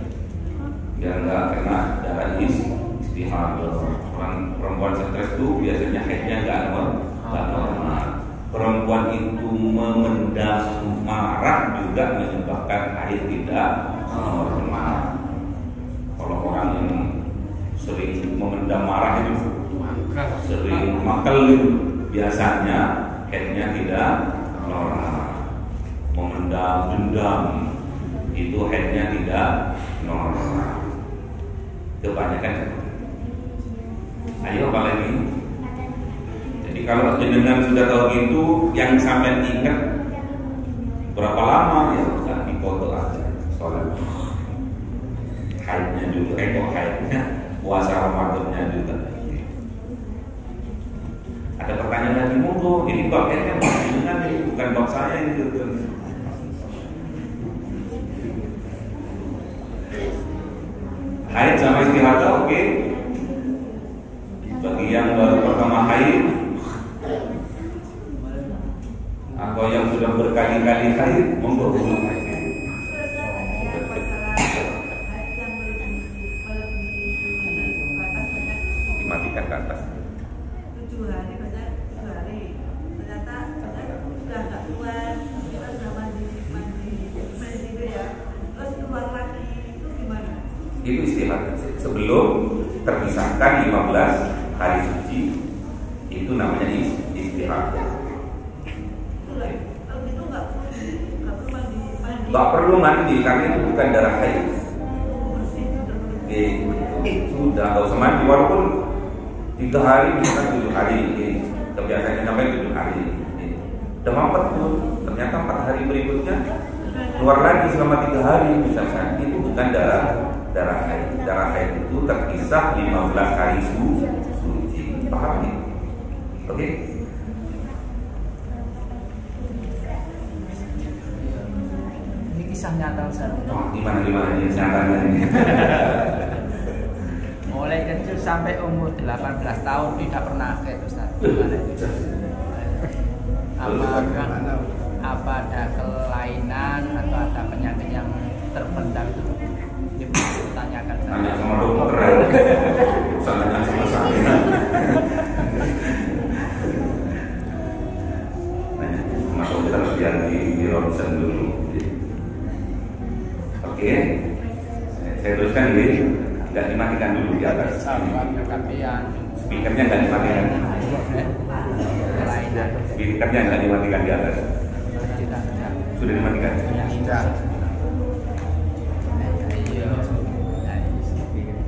Biar nggak kena darah istihadah. Orang perempuan stres itu biasanya haidnya nggak normal. Perempuan itu memendam marah juga menyebabkan haid tidak normal. Kalau orang yang sering memendam marah itu sering makel itu biasanya haidnya tidak normal. Memendam dendam itu haidnya tidak normal. Kebanyakan. Ayo apa lagi? Jadi kalau jenengan sudah tahu gitu, yang sampai tingkat berapa lama ya udah dipoto aja soalnya haidnya juga, kok haidnya puasa Ramadannya juga. Ada pertanyaan lagi, monggo, ini bab ini dengan ini bukan bab saya ini gitu. Haid sama istihadah oke. Bagi yang baru pertama haid atau yang sudah berkali-kali haid, monggo. Dimatikan ke atas. 7 hari, misalnya 7 hari. Ternyata sudah nggak keluar, kita sudah mandi ya. Terus keluar lagi, itu gimana? Itu istihadah. Sebelum terpisahkan 15 hari suci, itu namanya istihadah. Kalau gitu nggak perlu mandi. Nggak perlu mandi karena itu bukan darah haid. Sudah nggak usah mandi walaupun 3 hari bisa 7 hari. Kebiasaannya sampai 7 hari. Demam betul. Ternyata 4 hari berikutnya keluar lagi selama 3 hari misalkan. Itu bukan darah haid. Darah haid itu terpisah 15 hari suci. Paham ya? Oke? Ini kisah nyata Ustaz. Gimana ini nyatanya ini? Mulai kecil sampai umur 18 tahun tidak pernah haid Ustaz. Gimana itu? Apa ada kelainan atau ada penyakit yang terpendam itu? Ditanyakan saya. Tanya sama dokter. Tanya sama saya. Nanya sama dokter biar di ronsen dulu. Oke. Saya teruskan ini. Nggak dimatikan dulu di atas. Speakernya nggak dimatikan. Speakernya nggak dimatikan di atas. Sudah dimatikan.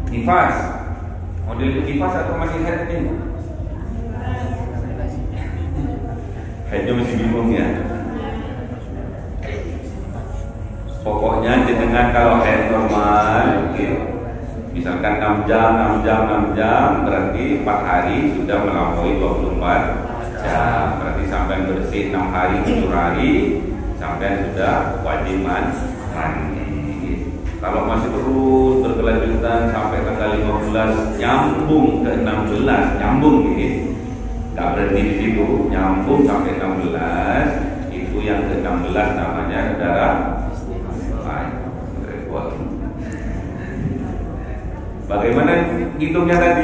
Nifas, model nifas atau masih haid ini? Haidnya masih bingung ya. Pokoknya jenengan kalau haid normal, misalkan 6 jam, berarti 4 hari sudah melampaui 24 jam. Berarti sampai bersih 6 hari, 7 hari, sampai sudah wajib mandi. Kalau masih terus berkelanjutan sampai tanggal 15 nyambung ke 16, nyambung gitu. Nggak berhenti di situ, nyambung sampai 16, itu yang ke 16 namanya darah repot. Bagaimana hitungnya tadi?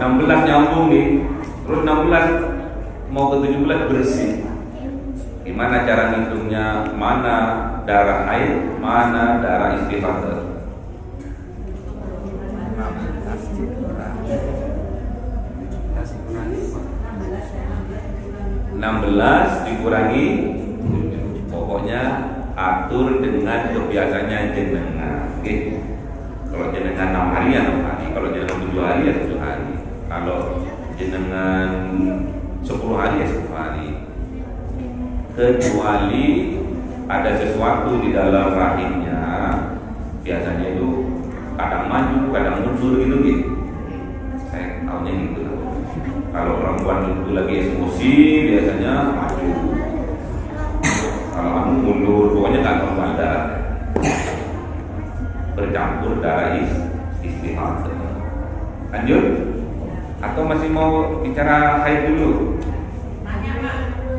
16 nyambung nih, terus 16 mau ke 17 bersih. Gimana cara ngitungnya? Mana darah haid, mana darah istihadah? 16 dikurangi 7. Pokoknya atur dengan kebiasaannya jenengan. Oke. Kalau jenengan 6 hari ya 6 hari, kalau jenengan 7 hari ya 7 hari. Kalau jenengan 10 hari ya 10 hari. Kecuali ada sesuatu di dalam rahimnya, biasanya itu kadang maju, kadang mundur gitu. Saya tahunya gitu. Kalau perempuan itu lagi emosi biasanya maju, kalau mundur, pokoknya tak normal darah, bercampur darah istihadah. Lanjut? Atau masih mau bicara haid dulu?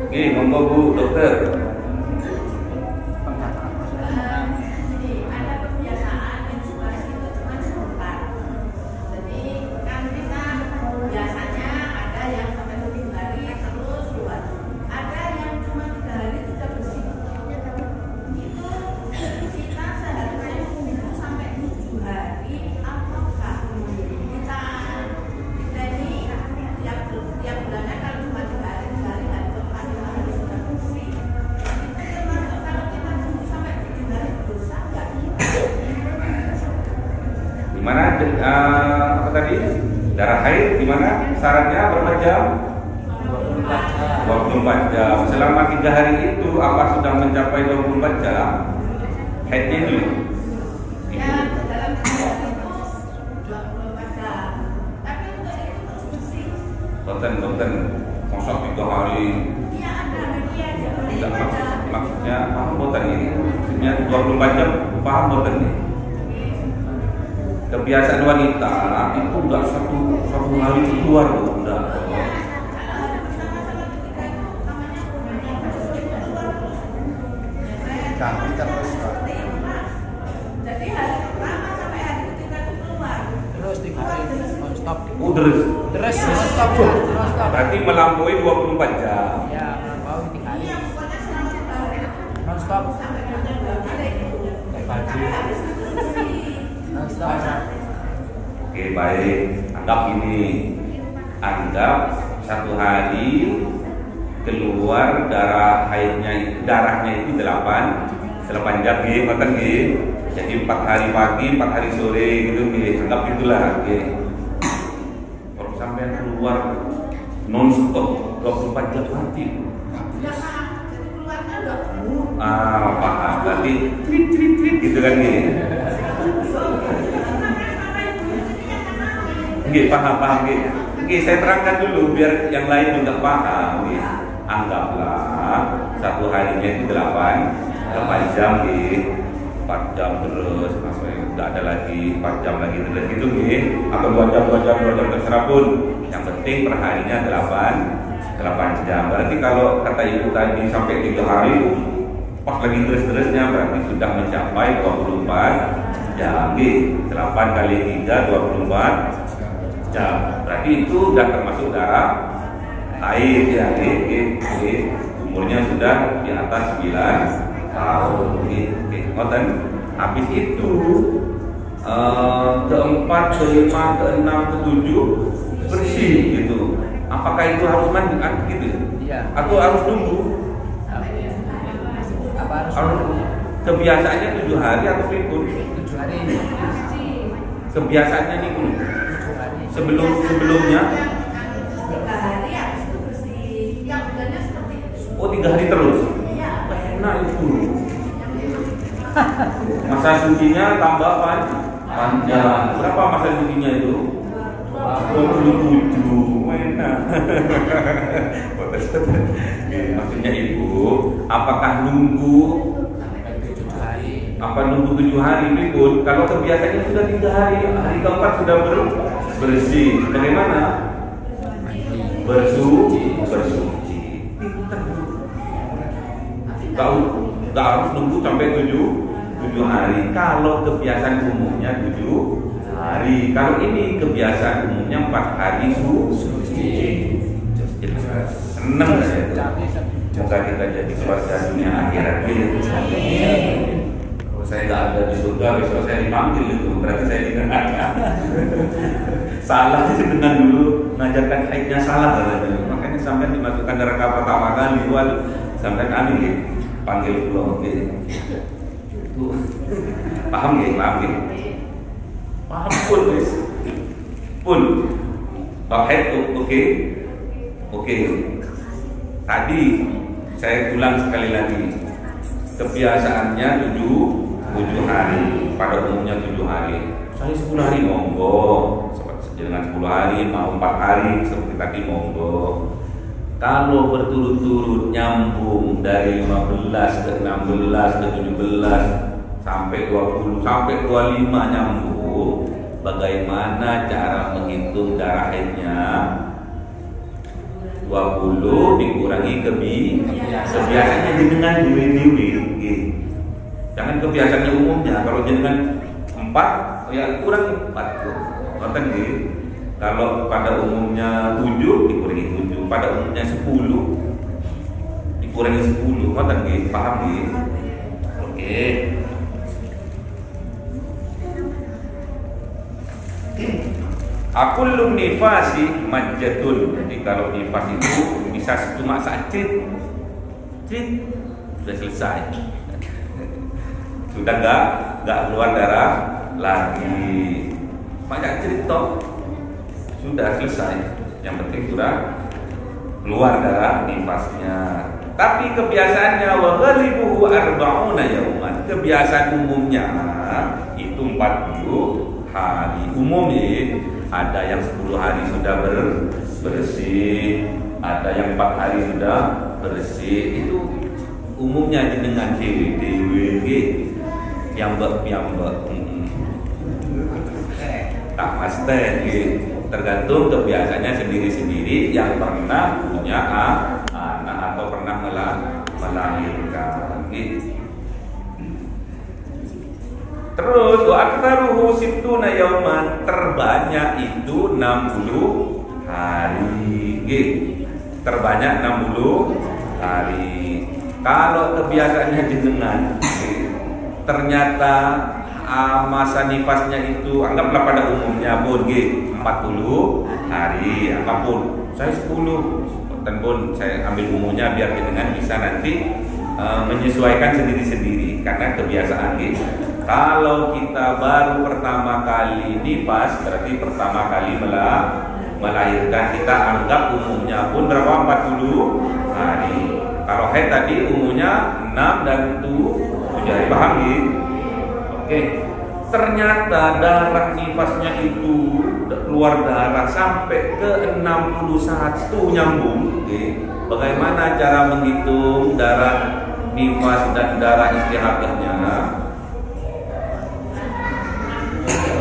Oke, monggo Bu Dokter. Ada kebiasaan menstruasi itu cuma sebentar. Jadi kan kita biasanya ada yang sampai 7 hari terus keluar. Ada yang cuma 3 hari sudah bersih. Itu kita seharusnya menunggu sampai 7 hari apakah kita ini tiap bulannya kalau cuma 3 hari dan keempat 5 hari sudah bersih. Itu termasuk kalau kita tunggu sampai 7 hari dosa nggak? Gimana? Apa tadi? Darah haid gimana? Syaratnya berapa jam? 24 jam. Selama 3 hari itu apa sudah mencapai 24 jam? Haidnya dulu. Ya, dalam 3 hari itu 24 jam. Tapi untuk itu terus bersih. Dokter, masa 3 hari? Iya ada dia seperti Tidak baca. maksudnya paham dokter ini? Maksudnya 24 jam paham dokter ini? Kebiasaan wanita itu enggak satu hari keluar loh, enggak. Ganti terus Pak. Jadi hari pertama sampai hari ketiga itu keluar. Terus 3 hari non stop. Terus Terus non stop ya, non stop. berarti melampaui 24 jam. Ya, melampaui 3 hari. Iya, pokoknya selama 3 hari Non stop. sampai jam 2 hari. Baju. Habis itu bersih. Non stop. Oke, baik. Anggap ini. Anggap 1 hari keluar darahnya itu 8 jam nggih, ngoten nggih. Jadi 4 hari pagi, 4 hari sore gitu nggih. Anggap itulah nggih. Kalau sampai keluar non stop 24 jam mati. Ya, Pak. Jadi keluarnya enggak. Paham. Berarti trit gitu kan nggih. Nggih, paham nggih. Oke, saya terangkan dulu biar yang lain juga paham. Nggih. Anggaplah 1 harinya itu 8 jam nggih. 4 jam terus sampai enggak ada lagi 4 jam lagi terus gitu nggih. Atau 2 jam terserah pun. Yang penting perharinya 8 jam. Berarti kalau kata ibu tadi sampai 3 hari pas lagi terus-terusnya berarti sudah mencapai 24 jam nggih. 8 kali 3 24 jam. Berarti itu sudah termasuk darah haid ya, umurnya sudah di atas 9 tahun. Ngoten. Habis itu keempat, kelima, keenam, ketujuh bersih gitu. Apakah itu harus mandi gitu? Iya. Atau harus nunggu? Apa harus Kebiasaannya 7 hari atau berikut? 7 hari? Kebiasaannya nih 7 hari. sebelumnya 3 hari habis itu bersih. Yang benernya seperti itu. 3 hari terus. Iya. Enak itu. Masa sucinya tambah panjang. Berapa masa sucinya itu? 27. Enak. Maksudnya ibu, apakah nunggu? Sampai 7 hari. Apa nunggu 7 hari pun? Kalau kebiasaannya sudah 3 hari, hari keempat sudah bersih. Bagaimana? Bersuci. Nggak harus nunggu sampai 7 hari. Kalau kebiasaan umumnya 7 hari. Kalau ini kebiasaan umumnya 4 hari suci. Seneng saya. Semoga kita jadi keluarga dunia akhirat gitu. Kalau saya nggak ada di surga, besok saya dipanggil itu. Berarti saya dikenakan. Salah sih dengan dulu mengajarkan haidnya salah katanya. Makanya sampai dimasukkan neraka pertama kali. Waduh, sampai kami gitu. Panggil pulau gitu. Itu paham gitu, paham pun guys. Pun bab haid oke. Tadi saya ulang sekali lagi. Kebiasaannya 7 hari. Pada umumnya 7 hari. Saya 10 hari monggo. Dengan 10 hari mau 4 hari seperti tadi monggo. Kalau berturut-turut nyambung dari 15 ke 16 ke 17 sampai 20 sampai 25 nyambung, bagaimana cara menghitung darah haidnya? 20 dikurangi kebiasaannya dengan dewi. Jangan kebiasaannya umumnya. Kalau dengan 4 ya kurang 4. Ngoten nggih. Kalau pada umumnya 7 dikurangi 7, pada umumnya 10 dikurangi 10. Ngoten nggih, paham nggih? Oke. Akullu nifasi majjatun. Jadi kalau nifas itu bisa cuma sakit, sudah selesai. Sudah enggak keluar darah lagi. Banyak cerita. sudah selesai. Yang penting sudah keluar darah nifasnya. Tapi kebiasaannya wa ghalibuhu arba'una yauman. Kebiasaan umumnya itu 40 hari. Umumnya ada yang 10 hari sudah bersih, ada yang 4 hari sudah bersih. Itu umumnya dengan dewi yang tak pasti, tergantung kebiasaannya sendiri-sendiri yang pernah punya anak atau pernah melahirkan. Terus wa aktsaruhu sittuna yauman, terbanyak itu 60 hari. Terbanyak 60 hari. Kalau kebiasaannya jenengan ternyata masa nifasnya itu anggaplah pada umumnya pun 40 hari, apapun saya 10 dan pun saya ambil umumnya biar jenengan bisa nanti menyesuaikan sendiri-sendiri karena kebiasaan gitu. Kalau kita baru pertama kali nifas berarti pertama kali melahirkan, kita anggap umumnya pun berapa? 40 hari. Kalau haid tadi umumnya 6 dan 7 hari, paham gitu? Oke, ternyata darah nifasnya itu keluar darah sampai ke 61 nyambung. Bagaimana cara menghitung darah nifas dan darah istihadahnya?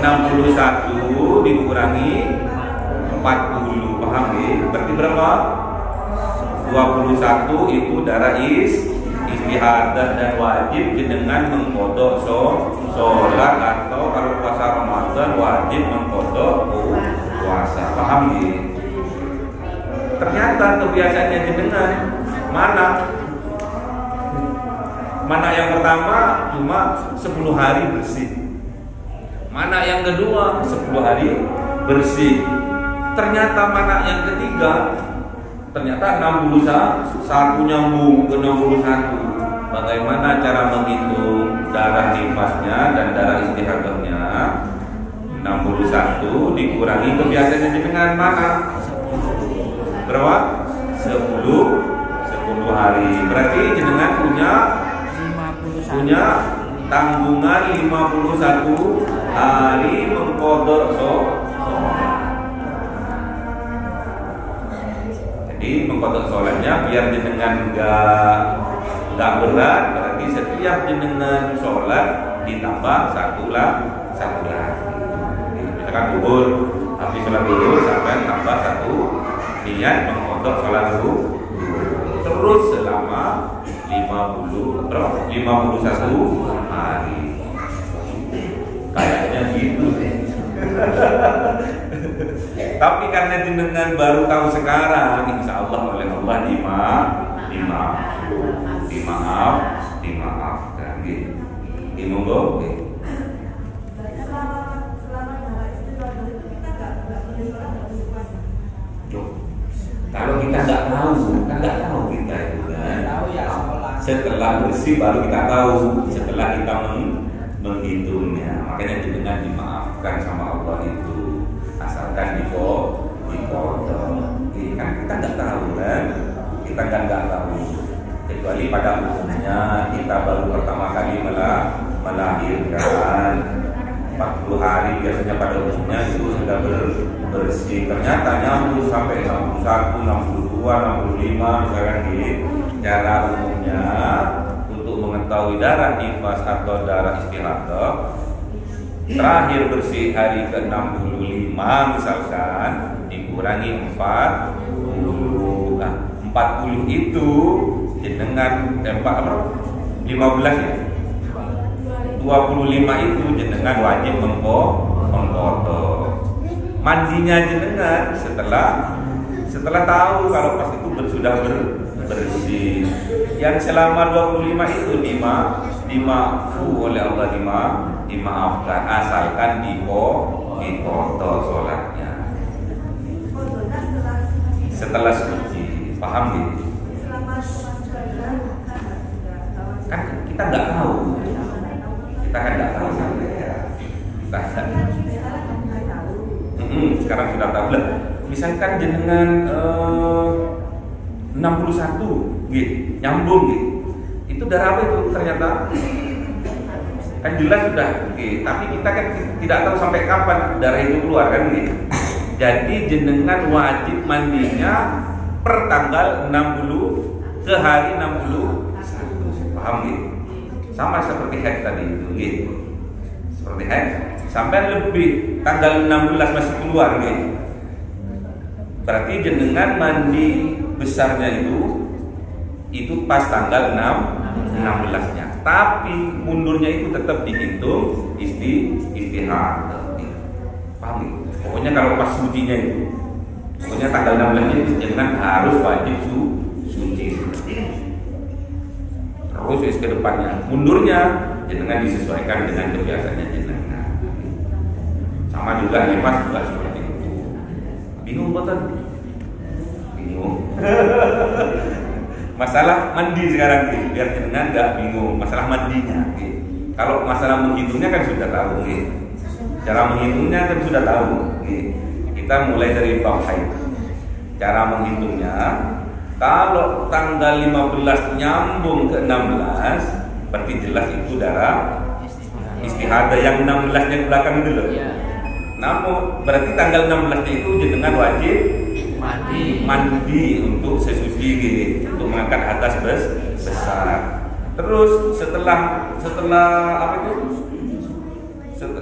61 dikurangi 40, paham ya? Berarti berapa? 21 itu darah istihadah dan wajib dengan mengkodok sholat, atau kalau puasa Ramadan wajib mengkodok puasa, paham ya? Ternyata kebiasaannya jenengan mana yang pertama cuma 10 hari bersih, mana yang kedua 10 hari bersih, ternyata mana yang ketiga ternyata 61 nyambung ke 61. Bagaimana cara menghitung darah nifasnya dan darah istihadahnya? 61 dikurangi kebiasaannya dengan mana? Berapa? 10 hari. Berarti jenengan punya tanggungan 51 hari mengkodok Jadi mengkodok sholatnya biar jenengan nggak berat, berarti setiap jenengan sholat ditambah satu lagi. Misalkan duhur, habis sholat duhur sampai tambah 1 niat mengkodok sholat duhur. Terus selama 51 hari. Kayaknya gitu sih. Tapi karena jenengan baru tahu sekarang, insya Allah oleh Allah dimaafkan. Monggo. Kalau kita nggak tahu kita itu kan. Setelah bersih baru kita tahu. Setelah kita menghitungnya, makanya jenengan dimaafkan sama Allah itu. Asalkan dipotong, kan kita nggak tahu kan, kita kan nggak tahu. Kecuali pada umumnya kita baru pertama kali melahirkan 40 hari biasanya pada umumnya itu sudah bersih. Ternyata nyambung sampai 61, 62, 65 misalkan gitu. Cara umumnya untuk mengetahui darah nifas atau darah istihadah terakhir bersih hari ke-65 misalkan dikurangi 40. Nah, 40 itu jenengan 15 ya. 25 itu jenengan wajib mengkodok. Mandinya jenengan setelah tahu kalau pas itu sudah bersih. Yang selama 25 itu dimaafkan oleh Allah, dimaafkan asalkan dipotong sholatnya setelah suci, paham gitu? Kan kita nggak tahu, kita kan nggak tahu sampai ya. Sekarang sudah tablet. Misalkan jenengan 61 gitu, nyambung gitu. Itu darah apa itu ternyata? Kan jelas sudah, tapi kita kan tidak tahu sampai kapan darah itu keluar kan gitu. Jadi jenengan wajib mandinya per tanggal 60 ke hari 61. Paham gitu? Sama seperti haid tadi itu gitu. Seperti haid sampai lebih tanggal 16 masih keluar gitu. Berarti jenengan mandi besarnya itu pas tanggal 16-nya. Tapi mundurnya itu tetap dihitung istihad. Paham gitu? Pokoknya kalau pas sucinya itu, pokoknya tanggal 16-nya itu jenengan harus wajib suci. Terus ke depannya, mundurnya jenengan disesuaikan dengan kebiasaannya jenengan. Sama juga nifas juga seperti itu. Bingung boten? Bingung. Masalah mandi sekarang nih, biar jenengan nggak bingung masalah mandinya. Kalau masalah menghitungnya kan sudah tahu. Cara menghitungnya kan sudah tahu. Kita mulai dari bab haid. Cara menghitungnya, kalau tanggal 15 nyambung ke 16, berarti jelas itu darah istihadah. Yang 16 yang belakang itu loh. Namun berarti tanggal 16 itu jenengan wajib mandi untuk sesuci gini, untuk mengangkat atas besar. Terus setelah apa itu?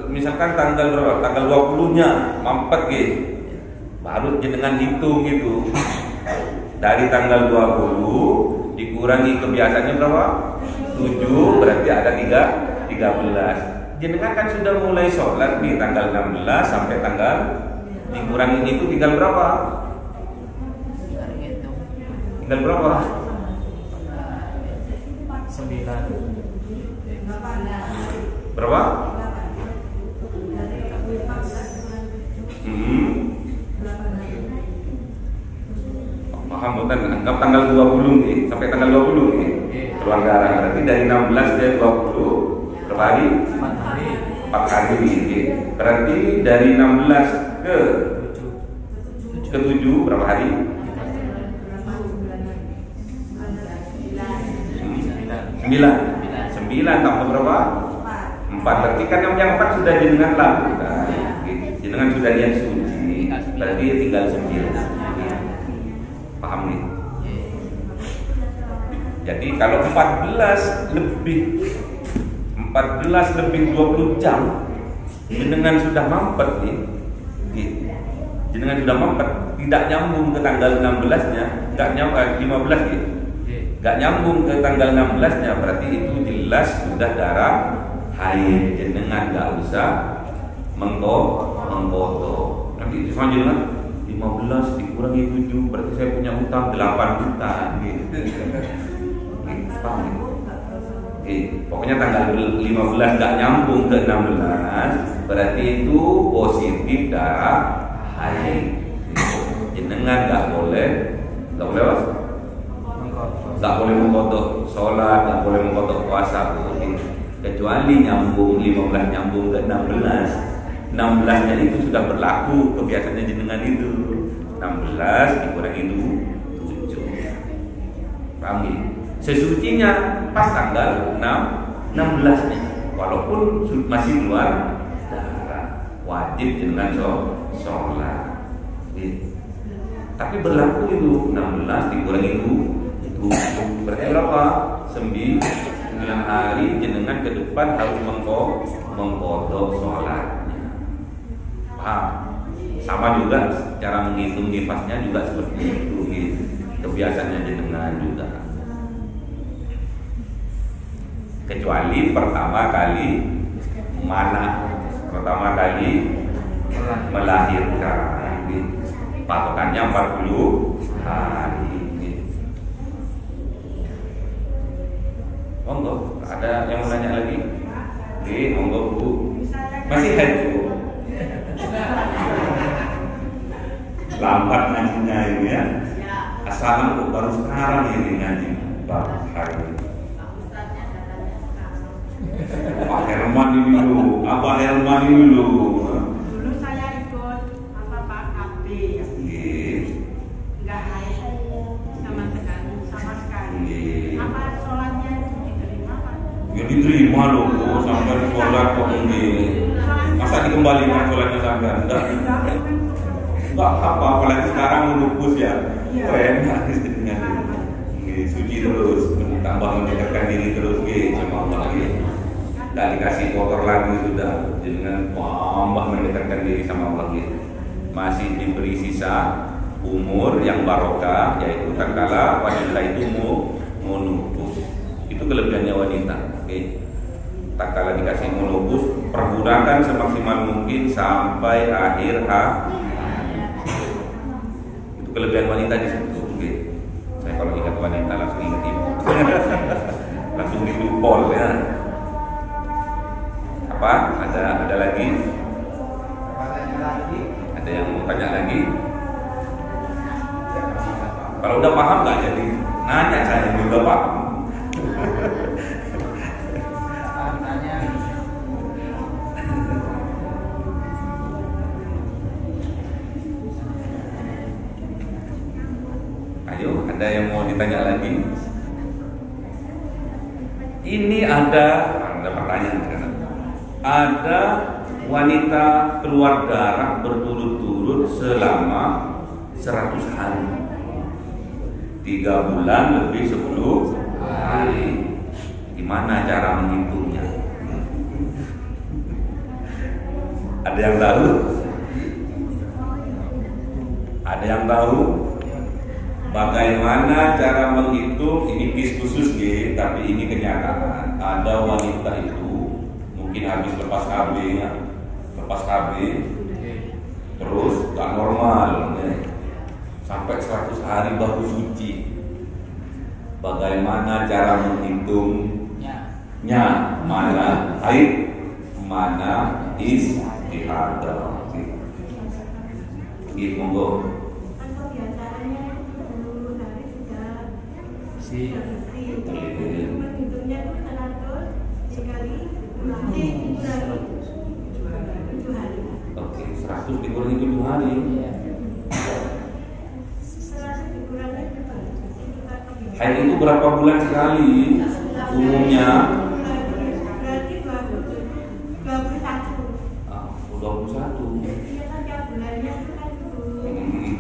Misalkan tanggal berapa? Tanggal 20-nya mampet gitu. Baru jenengan hitung gitu. Dari tanggal 20 dikurangi kebiasaannya berapa? 7, berarti ada 13. Jenengan kan sudah mulai sholat di tanggal 16 sampai tanggal dikurangi itu tinggal berapa? Tinggal berapa? 9. Berapa? Paham bukan? Anggap tanggal 20 nih, sampai tanggal 20 nih. Keluar darah. Berarti dari 16 ke 20 berapa hari? 4 hari nih. Berarti dari 16 ke 7 berapa hari? 9 tambah berapa? 4. Berarti kan yang 4 sudah jenengan lakukan. Jenengan sudah niat suci. Berarti tinggal 9. Paham nih? Jadi kalau 14 lebih 20 jam jenengan sudah mampet nih. Jenengan sudah mampet, tidak nyambung ke tanggal 16-nya, enggak nyambung 15 gitu. Enggak nyambung ke tanggal 16-nya, berarti itu jelas sudah darah haid. Jenengan enggak usah mengkotor. Nanti sama jenengan 15 dikurangi 7, berarti saya punya utang 8 juta gitu. Pokoknya tanggal 15 nggak nyambung ke 16, berarti itu positif darah haid. Jenengan nggak boleh apa? Nggak boleh mengkodok sholat, nggak boleh mengkodok puasa, kecuali nyambung 15 nyambung ke 16-nya itu sudah berlaku kebiasaannya jenengan itu. 16 dikurangi 7. Paham ya? Sesucinya pas tanggal 16-nya. Walaupun masih keluar darah, wajib jenengan sholat. Tapi berlaku itu 16 dikurangi 7. Berarti berapa? 9 hari jenengan ke depan harus mengkodok sholatnya. Paham? Sama juga cara menghitung nifasnya juga seperti itu gitu. Kebiasaannya jenengan juga. Kecuali pertama kali melahirkan gitu. Patokannya 40 hari gitu. Monggo, ada yang mau nanya lagi? Monggo Bu. Masih haid Bu? Lambat ngajinya ini ya. Asal kok baru sekarang ini ngaji bab hari ini. Pak Herman ini dulu, Abah Herman ini dulu. Dulu saya ikut Ya diterima loh, sampai sholat kok ini. Masa dikembalikan sholatnya sampai enggak? Enggak apa, apalagi sekarang menupus ya. Keren dengan suci terus, tambah mendekatkan diri terus sama Allah. Tidak dikasih kotor lagi sudah, dengan tambah mendekatkan diri sama Allah. Masih diberi sisa umur yang barokah, yaitu tatkala wanita itu menupus. Itu kelebihannya wanita. Tatkala dikasih menupus, perbudakan semaksimal mungkin sampai akhir hayat. Itu kelebihan wanita di situ. Saya kalau ingat wanita langsung ingat ibu. Langsung didupol ya. Apa? Ada lagi? Ada yang mau tanya lagi? Kalau udah paham nggak jadi nanya, saya juga paham. Ayo, ada yang mau ditanya lagi? Ini ada pertanyaan. Ada wanita keluar darah berturut-turut selama 100 hari, 3 bulan lebih 10 hari. Gimana cara menghitungnya? Ada yang tahu? Ada yang tahu? Bagaimana cara menghitung? Ini kis khusus tapi ini kenyataan. Ada wanita itu mungkin habis lepas KB ya, lepas KB terus gak normal ya. Sampai 100 hari baru suci. Bagaimana cara menghitungnya? Mana haid, mana istihadah? Monggo. Oke, 100 dikurangi 7 hari. Haid itu berapa bulan sekali? Umumnya 21.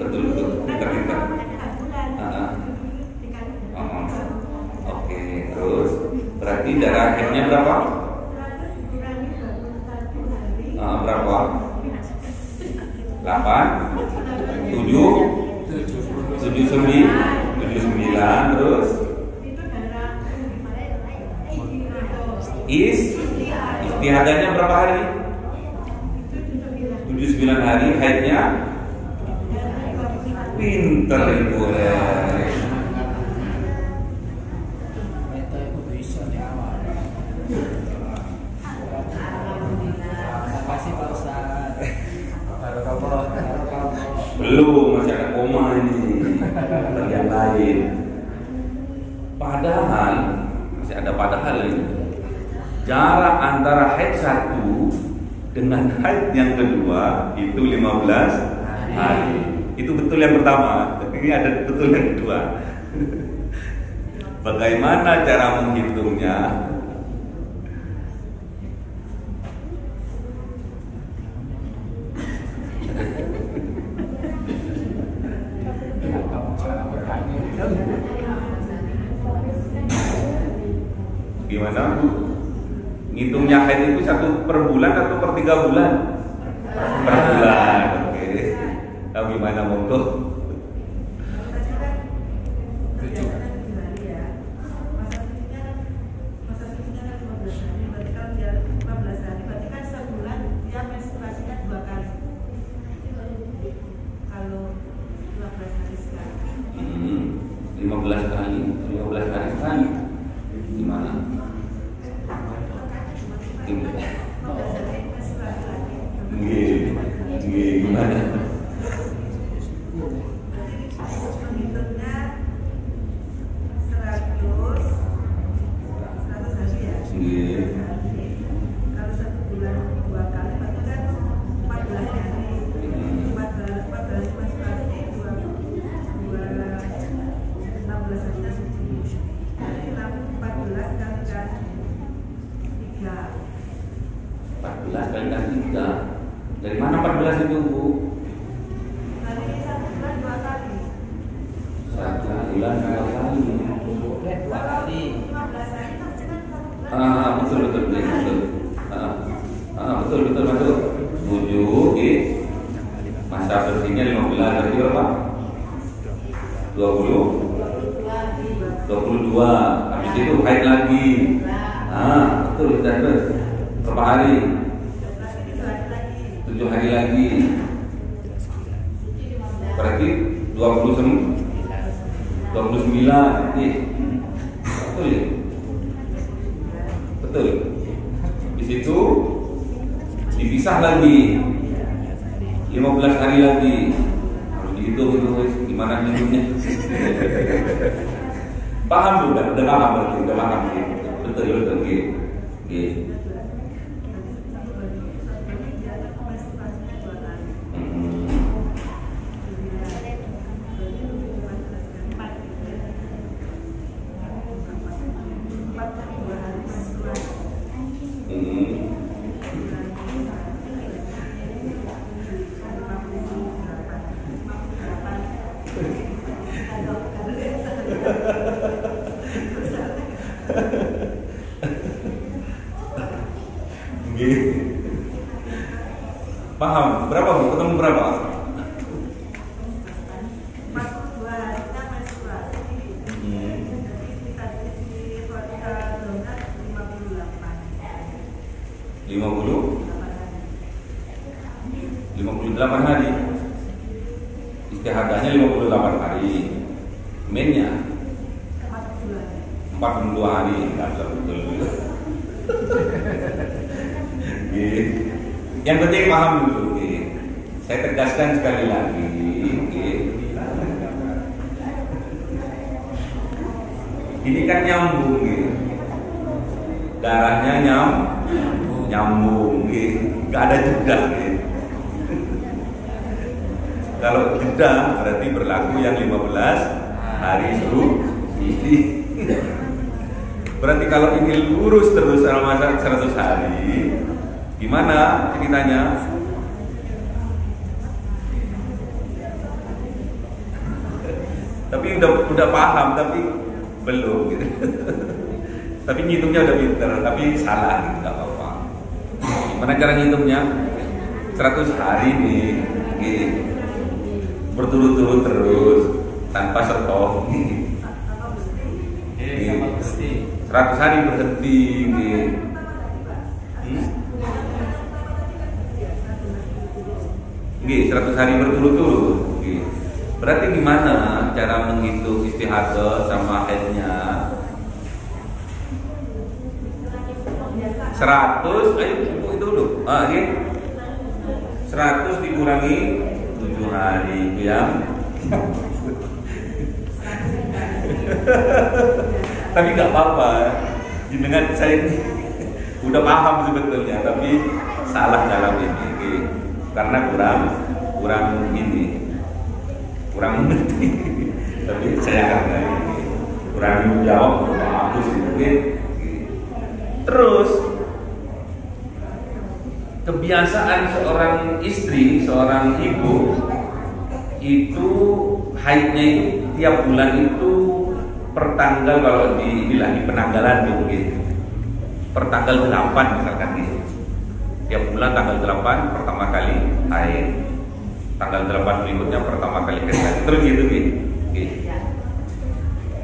Betul. Oke, terus berarti darah haidnya berapa? Berapa? 8, 79, terus istihadahnya berapa hari? 79 hari, haidnya pinter ibu ya. Belum, masih ada koma ini. Bagian lain. Padahal masih ada padahal ini. Jarak antara haid 1 dengan haid yang kedua itu 15 hari. Itu betul yang pertama. Ini ada betul yang kedua. Bagaimana cara menghitungnya? Gimana Bu? Ngitungnya haid itu 1 per bulan atau per 3 bulan? Per bulan. Oke. Tahu gimana monggo? Gimana? 14 kalikan 3. Dari mana 14 itu, Bu? Dari 1 bulan 2 kali. 1 bulan 2 kali. Boleh 2 kali. 15 hari pasti kan 1 bulan. Betul. Betul masuk. 7 masa bersihnya 15 berarti berapa? 22. Habis itu haid lagi. Betul terus. Berapa hari? 7 hari lagi. Berarti 29. Betul ya? Betul. Di situ dipisah lagi 15 hari lagi. Harus dihitung itu gimana hitungnya. Paham udah paham berarti, udah paham gitu. Betul gitu. Paham? Berapa Bu? Ketemu berapa? 42 hari kita menstruasi. Jadi kita isi donat 58 hari. Istihadahnya 58 hari. Mennya 42 hari. Enggak betul. Yang penting paham dulu. Saya tegaskan sekali lagi. Ini kan nyambung. Darahnya nyambung. Gak ada jeda. Kalau jeda berarti berlaku yang 15 hari ini. Berarti kalau ini lurus terus selama 100 hari, gimana ceritanya? Tapi udah paham, tapi belum gitu. Tapi ngitungnya udah pinter, tapi salah gitu, nggak apa-apa. Gimana cara ngitungnya? 100 hari nih, gitu. Berturut-turut terus, tanpa stop. 100 hari berhenti, gitu. 100 hari berturut-turut. Berarti gimana cara menghitung istihadah sama haidnya? 100, ayo itu dulu. 100 dikurangi 7 hari yang tapi nggak apa-apa. Dengan saya ini udah paham sebetulnya, tapi salah dalam ini karena kurang mengerti. Tapi saya akan kurang jawab, hapus mungkin. Terus kebiasaan seorang istri, seorang ibu itu haidnya itu tiap bulan itu pertanggal, kalau di penanggalan gitu. Pertanggal 8 misalkan gitu. Tiap bulan tanggal 8 pertama kali haid. Tanggal 8 berikutnya pertama kali haid. Terus gitu.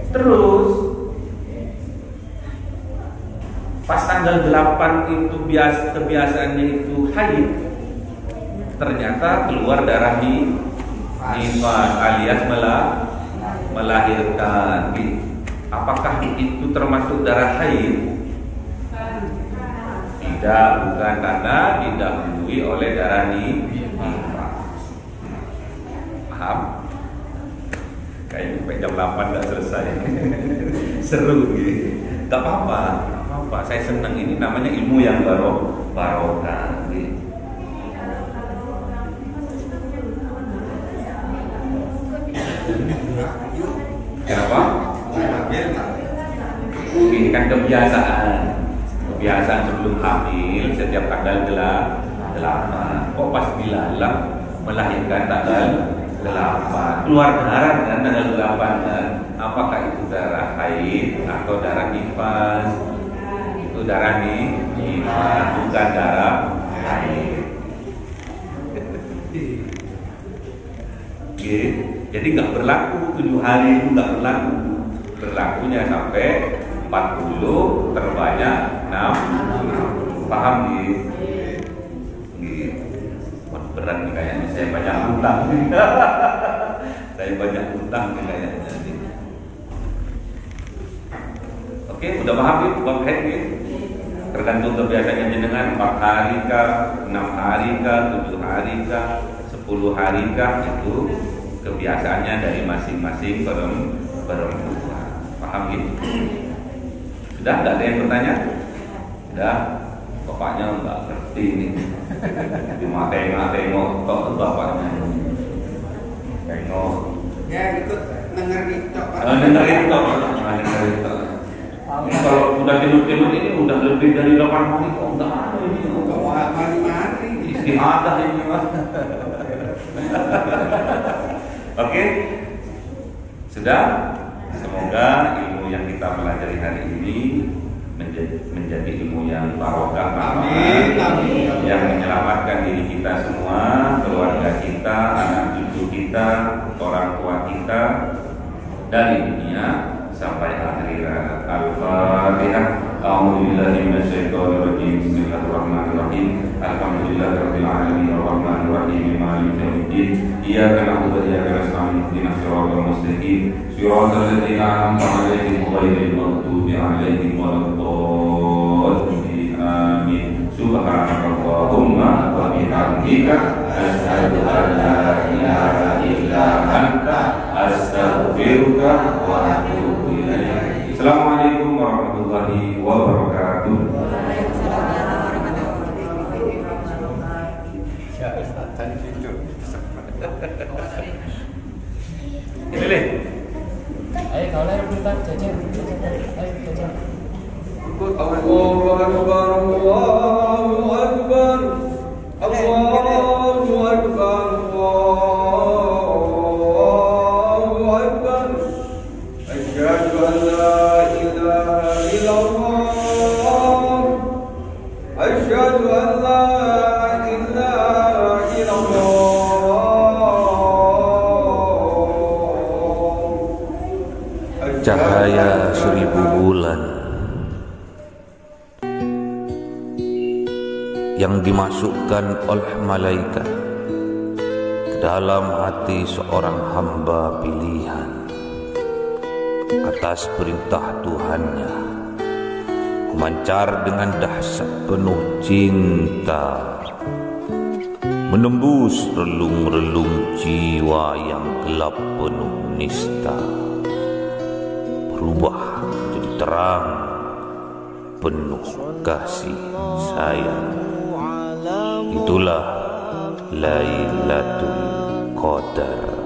Terus pas tanggal 8 itu kebiasaannya itu haid. Ternyata keluar darah di nifas alias melahirkan. Apakah itu termasuk darah haid? Tidak, bukan, karena didahului oleh darah nifas. Paham? Kayaknya sampai jam 8 gak selesai. Seru gitu. Gak apa-apa. Saya senang, ini namanya ilmu yang barokah gitu. Kenapa? Ini kan kebiasaan. kebiasaan sebelum hamil setiap tanggal 8. Kok pas dilalang melahirkan tanggal 8, keluar darah kan tanggal 8 kan? Apakah itu darah haid atau darah nifas? Itu darah nifas, bukan darah haid. Jadi nggak berlaku 7 hari itu, nggak berlaku. Berlakunya sampai 40, terbanyak 6. Paham gitu? Berat nih kayaknya, saya banyak utang. Saya banyak utang nih kayaknya. Oke, udah paham ya? Bab haid ya? Tergantung kebiasaan jenengan 4 hari kah, 6 hari kah, 7 hari kah, 10 hari kah, itu kebiasaannya dari masing-masing perempuan. Paham ya? Sudah? Nggak ada yang bertanya? Sudah? Bapaknya nggak ngerti nih. Cuma tengok tok bapaknya. Tengok. Ya ikut dengerin tok. Dengerin tok. Kalau udah tidur-tidur ini udah lebih dari 8 hari kok enggak ada ini. Mari-mari. Istihadah ini mah. Oke. Sudah? Semoga ilmu yang kita pelajari hari ini menjadi ilmu yang barokah, yang menyelamatkan diri kita semua, keluarga kita, anak cucu kita, orang tua kita dari dunia sampai akhirat. Al-Fatihah. A'udzubillahi minasyaitonirrajim. Bismillahirrahmanirrahim. Alhamdulillahirabbil alamin arrahmanir rahim maliki yaumiddin. Iyyaka na'budu wa iyyaka nasta'in. Ihdinas siratal mustaqim. Siratal ladzina an'amta 'alaihim ghairil maghdubi 'alaihim waladdallin. Amin. Subhanakallahumma wa bihamdika asyhadu an la ilaha illa anta astaghfiruka wa atubu ilaik. Assalamualaikum warahmatullahi wabarakatuh. Ini Ayo kau lahir bentar jajan. Ayo jajan. Allahu Akbar, Allahu Akbar, Allahu Akbar, Allahu Akbar. Asyhadu an la ilaha illallah. Asyhadu an la ilaha illallah. Cahaya 1000 bulan yang dimasukkan oleh malaikat ke dalam hati seorang hamba pilihan atas perintah Tuhannya, memancar dengan dahsyat penuh cinta, menembus relung-relung jiwa yang gelap penuh nista, berubah menjadi terang penuh kasih sayang. Itulah Lailatul Qadar.